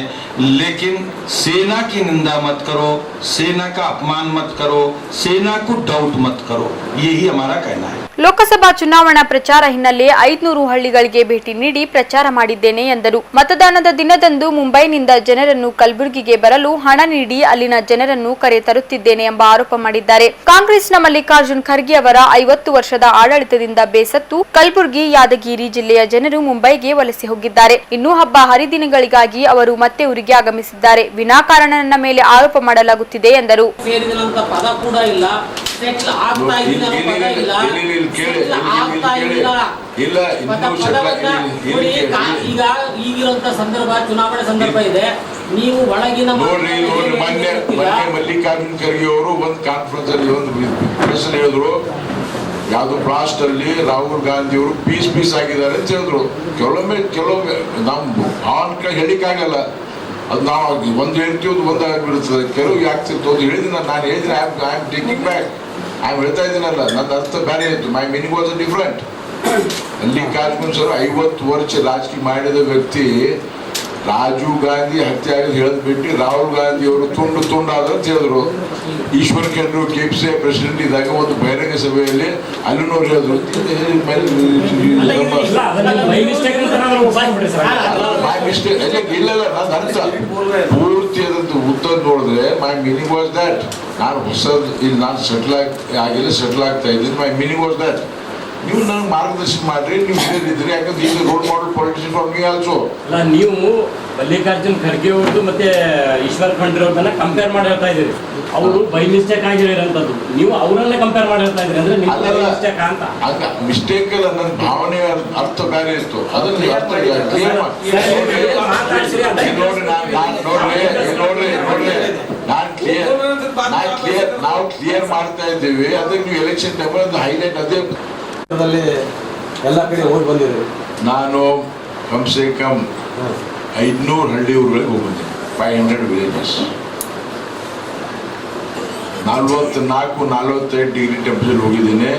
लेकिन सेना की निंदा मत करो, सेना का अपमान मत करो, सेना को डाउट मत करो, यही हमारा कहना है. ಲೋಕಸಭಾ ಚುನಾವಣಾ ಪ್ರಚಾರ ಹಿನ್ನೆಲೆ 500 ಹಳ್ಳಿಗಳಿಗೆ ಭೇಟಿ ನೀಡಿ ಪ್ರಚಾರ ಮಾಡಿದ್ದೇನೆ ಎಂದರು. ಮತದಾನದ ದಿನದಂದು ಮುಂಬೈನಿಂದ ಜನರನ್ನು ಕಲಬುರಗಿಗೆ ಬರಲು ಹಣ ನೀಡಿ ಅಲ್ಲಿನ ಜನರನ್ನು ಕರೆ ತರುತ್ತಿದ್ದೇನೆ ಎಂಬ ಆರೋಪ ಮಾಡಿದ್ದಾರೆ. ಕಾಂಗ್ರೆಸ್ನ ಮಲ್ಲಿಕಾರ್ಜುನ್ ಖರ್ಗೆ ಅವರ 50 ವರ್ಷದ ಆಡಳಿತದಿಂದ ಬೇಸತ್ತು ಕಲಬುರಗಿ ಯಾದಗಿರಿ ಜಿಲ್ಲೆಯ ಜನರು ಮುಂಬೈಗೆ ವಲಸೆ ಹೋಗಿದ್ದಾರೆ. ಇನ್ನು ಹಬ್ಬ ಹರಿದಿನಗಳಿಗಾಗಿ ಅವರು ಮತ್ತೆ ಊರಿಗೆ ಆಗಮಿಸಿದ್ದಾರೆ. ವಿನಾಕಾರಣ ನನ್ನ ಮೇಲೆ ಆರೋಪ ಮಾಡಲಾಗುತ್ತಿದೆ ಎಂದರು. ಈಗಿರುವಂತ ಸಂದರ್ಭ ಚುನಾವಣೆ ಸಂದರ್ಭ ಇದೆ. ನೀವು ಒಳಗಿನ ಮಲ್ಲಿಕಾರ್ಜುನ್ ಖರ್ಗೆ ಅವರು ಒಂದು ಕಾನ್ಫರೆನ್ಸ್ ಅಲ್ಲಿ ಒಂದು ಪ್ರಶ್ನೆ ಹೇಳಿದ್ರು, ಯಾವುದು ಬ್ಲಾಸ್ಟ್ ಅಲ್ಲಿ ರಾಹುಲ್ ಗಾಂಧಿ ಅವರು ಪೀಸ್ ಆಗಿದ್ದಾರೆ ಅಂತ ಹೇಳಿದ್ರು. ಕೆಲವೊಮ್ಮೆ ನಾವು ಹೇಳಿಕ್ಕಾಗಲ್ಲ, ಅದು ನಾವು ಒಂದು ಹೇಳ್ತೀವಿ ಒಂದು ಆಗಿಬಿಡುತ್ತದೆ, ಕೆಲವು ಆಗ್ತಿತ್ತು ಅಂತ ಹೇಳಿದ್ರೆ ನಾನು ಹೇಳಿದ್ರೆ I am taking back. I ಹೇಳ್ತಾ ಇದ್ದೀನಲ್ಲ, ನನ್ನ ಅರ್ಥ ಬೇರೆ ಇತ್ತು. My meaning was different. Mallikarjun sir 50 ವರ್ಷ ರಾಜಕೀಯ ಮಾಡಿದ ವ್ಯಕ್ತಿ ರಾಜೀವ್ ಗಾಂಧಿ ಹತ್ಯೆ ಆಗಿ ಹೇಳಿದ್ಬಿಟ್ಟು ರಾಹುಲ್ ಗಾಂಧಿ ಅವರು ತುಂಡಾದ್ರು ಅಂತ ಹೇಳಿದ್ರು. ಈಶ್ವರ್ ಖಂಡ್ರು KPCC ಪ್ರೆಸಿಡೆಂಟ್ ಇದ್ದಾಗ ಒಂದು ಬಹಿರಂಗ ಸಭೆಯಲ್ಲಿ ಅಲ್ಲಿನವ್ರು ಹೇಳಿದ್ರು ಇಲ್ಲ ನನ್ನ ಅರ್ಥ ಪೂರ್ತಿ ಅದಂತ ಉತ್ತರ ನೋಡಿದ್ರೆ ಮೈ ಮೀನಿಂಗ್ ವಾಸ್ ದ್ಯಾಟ್. ನಾನು ಹೊಸದು ಇಲ್ಲಿ ನಾನು ಸೆಟ್ಲ್ ಆಗ್ತಾ ಇದ್ದೀನಿ. ಮೈ ಮೀನಿಂಗ್ ವಾಸ್ ದ್ಯಾಟ್. ನೀವು ನನಗೆ ಮಾರ್ಗದರ್ಶನ ಮಾಡ್ರಿ, ನೀವು ಹೇಳಿದ್ರಿ. ಯಾಕಂದ್ರೆ ಈಗ role model politician for me also. ನೀವು ಮಲ್ಲಿಕಾರ್ಜುನ್ ಖರ್ಗೆ ಅವ್ರದ್ದು ಮತ್ತೆ ಈಶ್ವರ್ ಖಂಡ್ರೆ ಅವ್ರನ್ನ ಕಂಪೇರ್ ಮಾಡಿ ಹೇಳ್ತಾ ಇದ್ದೀರಿ. ಅವರು ಬೈ ಮಿಸ್ಟೇಕ್ ಆಗಿರೋಂಥದ್ದು, ನೀವು ಅವರನ್ನ ಕಂಪೇರ್ ಮಾಡಿ ಹೇಳ್ತಾ ಇದ್ದೀರಿ ಅಂದ್ರೆ ನಿಮ್ಮ ಮಿಸ್ಟೇಕ್ ಅಂತ. ಮಿಸ್ಟೇಕ್ ಅಲ್ಲ, ನನ್ನ ಭಾವನೆ ಅರ್ಥ ಬೇರೆ ಇತ್ತು. ಅದನ್ನ ನಾವು ಕ್ಲಿಯರ್ ಮಾಡ್ತಾ ಇದ್ದೀವಿ. ಅದಕ್ಕೆ ನೀವು ಎಲೆಕ್ಷನ್ ಟೈಮಲ್ಲಿ ಹೈಲೈಟ್ ಅದೇ ಎಲ್ಲ ಕಡೆ ಹೋಗಿ ಬಂದಿದ್ದೀವಿ. ನಾನು ಕಮ್ ಸೆ ಕಮ್ 500 ಹಳ್ಳಿ ಊರುಗಳಿಗೆ ಹೋಗಿ ಬಂದೆ. 500 ವಿಲೇಜಸ್. 44-45 ಡಿಗ್ರಿ ಟೆಂಪರೇಚರ್ ಹೋಗಿದ್ದೀನಿ.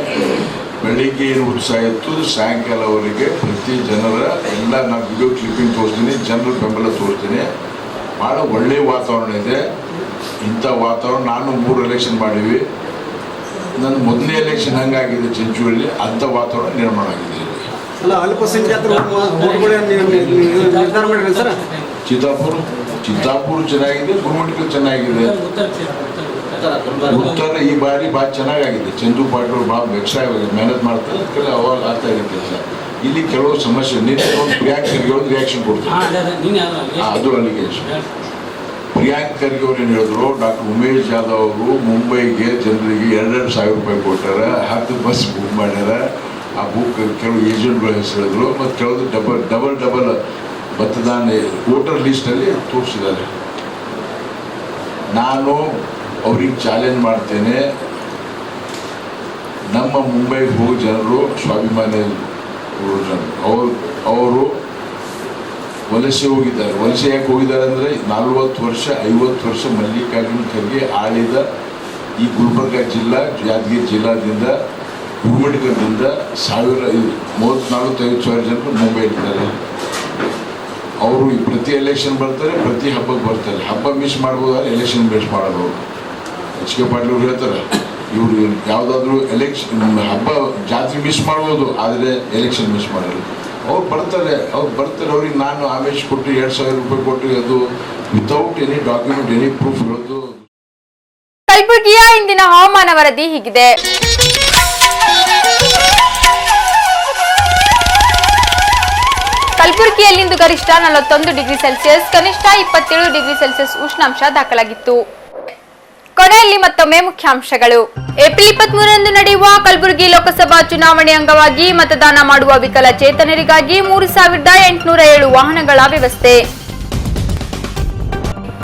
ಬೆಳಿಗ್ಗೆ ಏನು ಉತ್ಸಾಹ ಇತ್ತು, ಸಾಯಂಕಾಲವರೆಗೆ ಪ್ರತಿ ಜನರ ಎಲ್ಲ ನಾನು ವಿಡಿಯೋ ಕ್ಲಿಪ್ಪಿಂಗ್ ತೋರಿಸ್ತೀನಿ, ಜನರ ಬೆಂಬಲ ತೋರಿಸ್ತೀನಿ. ಭಾಳ ಒಳ್ಳೆಯ ವಾತಾವರಣ ಇದೆ. ಇಂಥ ವಾತಾವರಣ ನಾನು 3 ಎಲೆಕ್ಷನ್ ಮಾಡೀವಿ. ನನ್ನ ಮೊದಲನೇ ಎಲೆಕ್ಷನ್ ಹಂಗಾಗಿದೆ ಚಿಂಚೋಳಿ, ಅಂಥ ವಾತಾವರಣ ನಿರ್ಮಾಣ ಆಗಿದೆ. ಅಲ್ಲ, ಅಲ್ಪಸಂಖ್ಯಾತರು ನಿರ್ಧಾರ ಮಾಡಿರಿ ಸರ್. ಚಿತ್ತಾಪುರ ಚೆನ್ನಾಗಿದೆ, ಗುರುಮಠಕಲ್ ಚೆನ್ನಾಗಿದೆ. ಉತ್ತರ ಈ ಬಾರಿ ಭಾಳ ಚೆನ್ನಾಗಿದೆ. ಚಂದು ಪಾಟೀಲ್ ಅವರು ಭಾಳ ಎಕ್ಸ್ಟ್ರಾ ಮೆಹನತ್ ಮಾಡ್ತಾರೆ, ಅದಕ್ಕೆಲ್ಲ ಅವಾಗ ಆಗ್ತಾ ಇರುತ್ತೆ. ಇಲ್ಲಿ ಕೆಲವು ಸಮಸ್ಯೆ, ನಿನ್ನೆ ಒಂದು ಪ್ರಿಯಾಂಕ್ ಖರ್ಗೆ ಅವ್ರು ರಿಯಾಕ್ಷನ್ ಕೊಡ್ತಾರೆ, ಅದು ಅಲಿಗೇಷನ್. ಪ್ರಿಯಾಂಕ್ ಖರ್ಗೆ ಅವ್ರು ಏನು ಹೇಳಿದ್ರು, ಡಾಕ್ಟರ್ ಉಮೇಶ್ ಜಾಧವ್ ಅವರು ಮುಂಬೈಗೆ ಜನರಿಗೆ 2,000 ರೂಪಾಯಿ ಕೊಟ್ಟಾರ, 10 ಬಸ್ ಬುಕ್ ಮಾಡ್ಯಾರ. ಆ ಬುಕ್ ಕೆಲವು ಏಜೆಂಟ್ಗಳ ಹೆಸರು ಹೇಳಿದ್ರು, ಮತ್ತು ಕೆಲವು ಡಬಲ್ ಮತದಾನ ವೋಟರ್ ಲಿಸ್ಟಲ್ಲಿ ತೋರಿಸಿದ್ದಾರೆ. ನಾನು ಅವ್ರಿಗೆ ಚಾಲೆಂಜ್ ಮಾಡ್ತೇನೆ, ನಮ್ಮ ಮುಂಬೈಗೆ ಹೋಗಿ ಜನರು ಸ್ವಾಭಿಮಾನಿ ಅವರು ವಲಸೆ ಹೋಗಿದ್ದಾರೆ. ವಲಸೆ ಯಾಕೆ ಹೋಗಿದ್ದಾರೆ ಅಂದರೆ 40 ವರ್ಷ 50 ವರ್ಷ ಮಲ್ಲಿಕಾರ್ಜುನ್ ಖರ್ಗೆ ಆಳಿದ ಈ ಗುಲ್ಬರ್ಗ ಜಿಲ್ಲಾ, ಯಾದಗಿರಿ ಜಿಲ್ಲಾದಿಂದ, ಗುರುಮಠಕದಿಂದ 30-40-50 ಸಾವಿರ ಜನರು ಮುಂಬೈಲಿದ್ದಾರೆ. ಅವರು ಪ್ರತಿ ಎಲೆಕ್ಷನ್ ಬರ್ತಾರೆ, ಪ್ರತಿ ಹಬ್ಬಕ್ಕೆ ಬರ್ತಾರೆ. ಹಬ್ಬ ಮಿಸ್ ಮಾಡ್ಬೋದಾದ್ರೆ ಎಲೆಕ್ಷನ್ ಮಿಸ್ ಮಾಡೋದು. ಎಚ್ ಕೆ ಪಾಟೀಲ್ ಅವ್ರು ಹೇಳ್ತಾರೆ, ಇವರು ಯಾವುದಾದ್ರೂ ಎಲೆಕ್ಷನ್ ಹಬ್ಬ ಜಾತ್ರೆ ಮಿಸ್ ಮಾಡ್ಬೋದು, ಆದರೆ ಎಲೆಕ್ಷನ್ ಮಿಸ್ ಮಾಡಲ್ಲ. ಅವ್ರು ಬರ್ತಾರೆ. ಅವ್ರಿಗೆ ನಾನು ಆಮೇಶ್ ಕೊಟ್ಟು 2,000 ರೂಪಾಯಿ ಕೊಟ್ಟು, ಅದು without any document, any proof ಹೇಳೋದು. ಕಲಬುರಗಿಯ ಇಂದಿನ ಹವಾಮಾನ ವರದಿ ಹೀಗಿದೆ. ಕಲಬುರಗಿಯಲ್ಲಿಂದು ಗರಿಷ್ಠ 41 ಡಿಗ್ರಿ ಸೆಲ್ಸಿಯಸ್, ಕನಿಷ್ಠ 27 ಡಿಗ್ರಿ ಸೆಲ್ಸಿಯಸ್ ಉಷ್ಣಾಂಶ ದಾಖಲಾಗಿತ್ತು. ಕೊನೆಯಲ್ಲಿ ಮತ್ತೊಮ್ಮೆ ಮುಖ್ಯಾಂಶಗಳು. ಏಪ್ರಿಲ್ 23ರಂದು ನಡೆಯುವ ಕಲಬುರಗಿ ಲೋಕಸಭಾ ಚುನಾವಣೆ ಅಂಗವಾಗಿ ಮತದಾನ ಮಾಡುವ ವಿಕಲಚೇತನರಿಗಾಗಿ 3,807 ವಾಹನಗಳ ವ್ಯವಸ್ಥೆ.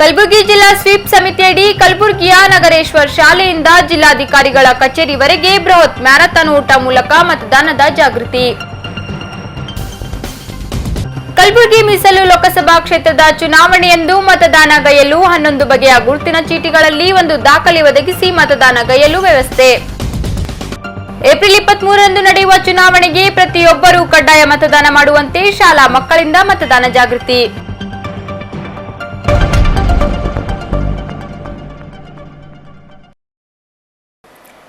ಕಲಬುರಗಿ ಜಿಲ್ಲಾ ಸ್ವೀಪ್ ಸಮಿತಿಯಡಿ ಕಲಬುರಗಿಯ ನಗರೇಶ್ವರ್ ಶಾಲೆಯಿಂದ ಜಿಲ್ಲಾಧಿಕಾರಿಗಳ ಕಚೇರಿವರೆಗೆ ಬೃಹತ್ ಮ್ಯಾರಥಾನ್ ಓಟ ಮೂಲಕ ಮತದಾನದ ಜಾಗೃತಿ. ಕಲಬುರಗಿ ಮೀಸಲು ಲೋಕಸಭಾ ಕ್ಷೇತ್ರದ ಚುನಾವಣೆಯಂದು ಮತದಾನ ಗೈಯಲು 11 ಬಗೆಯ ಗುರುತಿನ ಚೀಟಿಗಳಲ್ಲಿ ಒಂದು ದಾಖಲೆ ಒದಗಿಸಿ ಮತದಾನ ಗೈಯಲು ವ್ಯವಸ್ಥೆ. ಏಪ್ರಿಲ್ 23ರಂದು ನಡೆಯುವ ಚುನಾವಣೆಗೆ ಪ್ರತಿಯೊಬ್ಬರೂ ಕಡ್ಡಾಯ ಮತದಾನ ಮಾಡುವಂತೆ ಶಾಲಾ ಮಕ್ಕಳಿಂದ ಮತದಾನ ಜಾಗೃತಿ.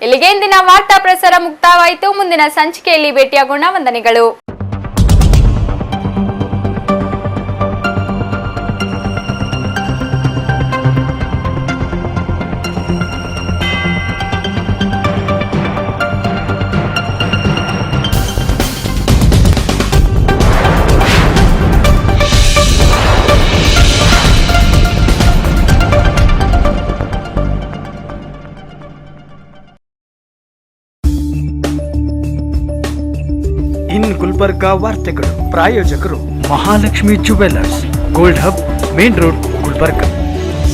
ಇಲ್ಲಿಗೆ ಇಂದಿನ ವಾರ್ತಾ ಪ್ರಸಾರ ಮುಕ್ತಾಯವಾಯಿತು. ಮುಂದಿನ ಸಂಚಿಕೆಯಲ್ಲಿ ಭೇಟಿಯಾಗೋಣ. ವಂದನೆಗಳು. ಗುಲ್ಬರ್ಗ ವಾರ್ತೆಗಳು ಪ್ರಾಯೋಜಕರು Mahalakshmi jewellers, gold hub, main road, Gulbarga.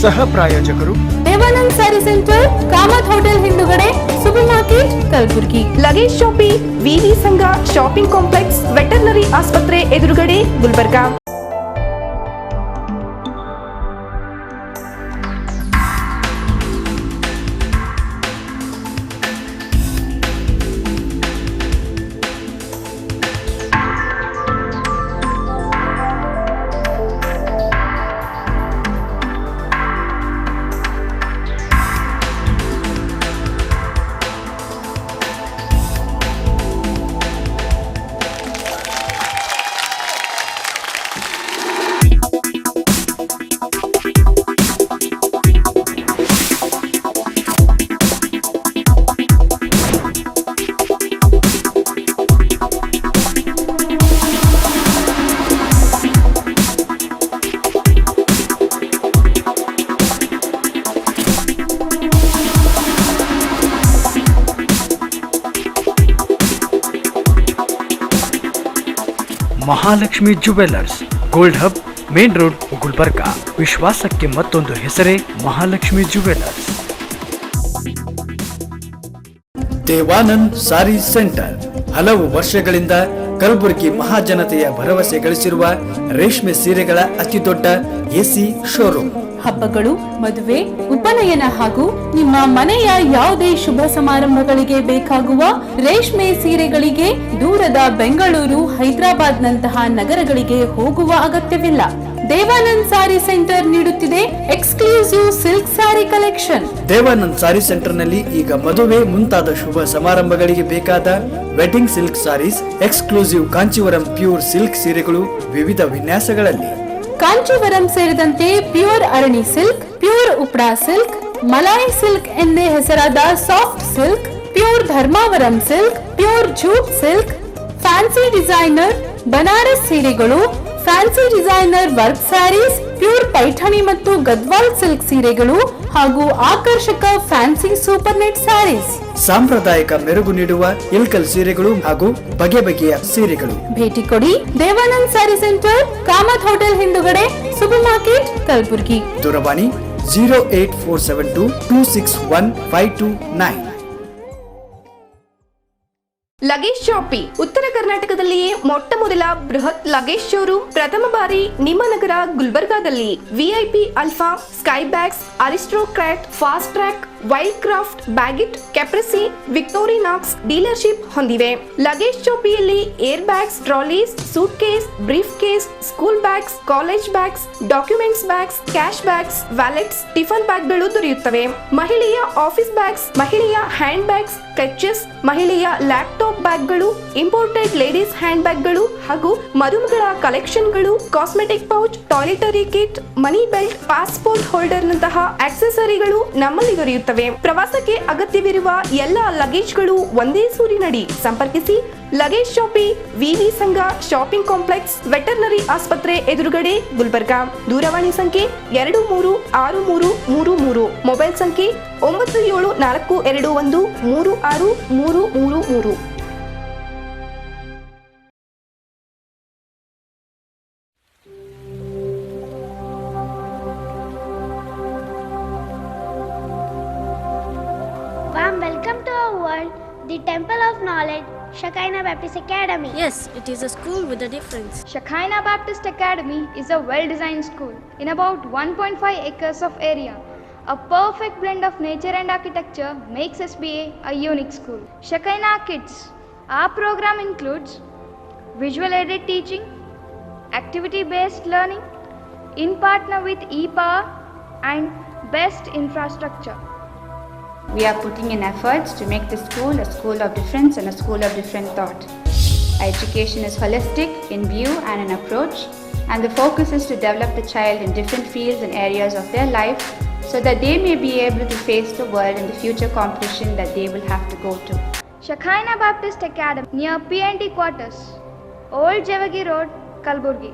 ಸಹ ಪ್ರಾಯೋಜಕರು ದೇವಾನಂದ್ ಸ್ಯಾರಿ ಸೆಂಟರ್, ಕಾಮತ್ ಹೋಟೆಲ್ ಹಿಂದುಗಡೆ, ಸೂಪರ್ ಮಾರ್ಕೆಟ್, ಕಲಬುರಗಿ. ಲಗೇಜ್ ಶಾಪಿ, ವಿವಿ ಸಂಘ ಶಾಪಿಂಗ್ ಕಾಂಪ್ಲೆಕ್ಸ್, ವೆಟರ್ನರಿ ಆಸ್ಪತ್ರೆ ಎದುರುಗಡೆ, Gulbarga. Mahalakshmi jewellers, gold hub, main road, Gulbarga. ವಿಶ್ವಾಸಕ್ಕೆ ಮತ್ತೊಂದು ಹೆಸರೇ ಮಹಾಲಕ್ಷ್ಮಿ ಜುವೆಲ್ಲರ್ಸ್. ದೇವಾನಂದ್ ಸಾರಿ ಸೆಂಟರ್ ಹಲವು ವರ್ಷಗಳಿಂದ ಕಲಬುರಗಿ ಮಹಾಜನತೆಯ ಭರವಸೆ ಗಳಿಸಿರುವ ರೇಷ್ಮೆ ಸೀರೆಗಳ ಅತಿದೊಡ್ಡ ಎಸಿ ಶೋರೂಮ್. ಹಬ್ಬಗಳು, ಮದುವೆ, ಉಪನಯನ ಹಾಗೂ ನಿಮ್ಮ ಮನೆಯ ಯಾವುದೇ ಶುಭ ಸಮಾರಂಭಗಳಿಗೆ ಬೇಕಾಗುವ ರೇಷ್ಮೆ ಸೀರೆಗಳಿಗೆ ದೂರದ ಬೆಂಗಳೂರು, ಹೈದರಾಬಾದ್ ನಂತಹ ನಗರಗಳಿಗೆ ಹೋಗುವ ಅಗತ್ಯವಿಲ್ಲ. ದೇವಾನಂದ್ ಸಾರಿ ಸೆಂಟರ್ ನೀಡುತ್ತಿದೆ exclusive silk sari collection. Devanand sari centre ನಲ್ಲಿ ಈಗ ಮದುವೆ ಮುಂತಾದ ಶುಭ ಸಮಾರಂಭಗಳಿಗೆ ಬೇಕಾದ wedding silk saris, exclusive Kanchivaram pure silk ಸೀರೆಗಳು ವಿವಿಧ ವಿನ್ಯಾಸಗಳಲ್ಲಿ. ಕಾಂಚೀವರಂ ಸೇರಿದಂತೆ pure Arani silk, pure Uppada silk, Malai silk ಎಂದೇ ಹೆಸರಾದ soft silk, pure Dharmavaram silk, pure jute silk, fancy designer Banaras ಸೀರೆಗಳು, fancy designer work saris, pure Paithani ಮತ್ತು ಗದ್ವಾಲ್ ಸಿಲ್ಕ್ ಸೀರೆಗಳು ಹಾಗೂ ಆಕರ್ಷಕ ಫ್ಯಾನ್ಸಿ ಸೂಪರ್ ನೆಟ್ ಸ್ಯಾರೀಸ್. ಸಾಂಪ್ರದಾಯಿಕ ಮೆರುಗು ನೀಡುವ ಇಲ್ಕಲ್ ಸೀರೆಗಳು ಹಾಗೂ ಬಗೆ ಬಗೆಯ ಸೀರೆಗಳು. ಭೇಟಿ ಕೊಡಿ ದೇವಾನಂದ್ ಸ್ಯಾರಿ ಸೆಂಟರ್, ಕಾಮತ್ ಹೋಟೆಲ್ ಹಿಂದುಗಡೆ, ಸೂಪರ್ ಮಾರ್ಕೆಟ್, ಕಲಬುರಗಿ. ದೂರವಾಣಿ 08472 261 ಲಗೇಜ್ ಶಾಪಿ ಉತ್ತರ ಕರ್ನಾಟಕದಲ್ಲಿಯೇ ಮೊಟ್ಟ ಮೊದಲ ಬೃಹತ್ ಲಗೇಜ್ ಶೋರೂಮ್ ಪ್ರಥಮ ಬಾರಿ ನಿಮ್ಮ ನಗರ ಗುಲ್ಬರ್ಗಾದಲ್ಲಿ. VIP alpha, sky bags, Aristocrat, Fastrack, Wildcraft, Baggit, Caprese, Victorinox dealership ಹೊಂದಿವೆ. ಲಗೇಜ್ ಶಾಪಿಯಲ್ಲಿ air bags, trolleys, suitcase, briefcase, school bags, college bags, documents bags, cash bags, wallets, tiffin ಬ್ಯಾಗ್ಗಳು ದೊರೆಯುತ್ತವೆ. ಮಹಿಳೆಯ office bags, ಮಹಿಳೆಯ hand bags, clutches, ಮಹಿಳೆಯ laptop ಬ್ಯಾಗ್ಗಳು, imported ladies hand ಬ್ಯಾಗ್ಗಳು ಹಾಗೂ ಮರುಮಗಳ ಕಲೆಕ್ಷನ್ಗಳು, cosmetic pouch, toiletry kit, money belt, passport holder ನಂತಹ ಆಕ್ಸೆಸರಿಗಳು ನಮ್ಮಲ್ಲಿ ದೊರೆಯುತ್ತವೆ. ಪ್ರವಾಸಕ್ಕೆ ಅಗತ್ಯವಿರುವ ಎಲ್ಲ ಲಗೇಜ್ಗಳು ಒಂದೇ ಸೂರಿನಡಿ. ಸಂಪರ್ಕಿಸಿ ಲಗೇಜ್ ಶಾಪಿ, ವಿವಿ ಸಂಘ ಶಾಪಿಂಗ್ ಕಾಂಪ್ಲೆಕ್ಸ್, ವೆಟರ್ನರಿ ಆಸ್ಪತ್ರೆ ಎದುರುಗಡೆ, ಗುಲ್ಬರ್ಗಾ. ದೂರವಾಣಿ ಸಂಖ್ಯೆ 236333, ಮೊಬೈಲ್ ಸಂಖ್ಯೆ 9742213633. Warm welcome to our world, the Temple of Knowledge, Shekinah Baptist Academy. Yes, it is a school with a difference. Shekinah Baptist Academy is a well-designed school in about 1.5 acres of area. A perfect blend of nature and architecture makes SBA a unique school. Shekinah Kids. Our program includes visual aided teaching, activity-based learning, in partner with ePower and best infrastructure. We are putting in efforts to make the school a school of difference and a school of different thought. Our education is holistic in view and in approach, and the focus is to develop the child in different fields and areas of their life so that they may be able to face the world in the future competition that they will have to go to. Shekinah Baptist Academy near PNT quarters, Old Javagi Road, Kalburgi.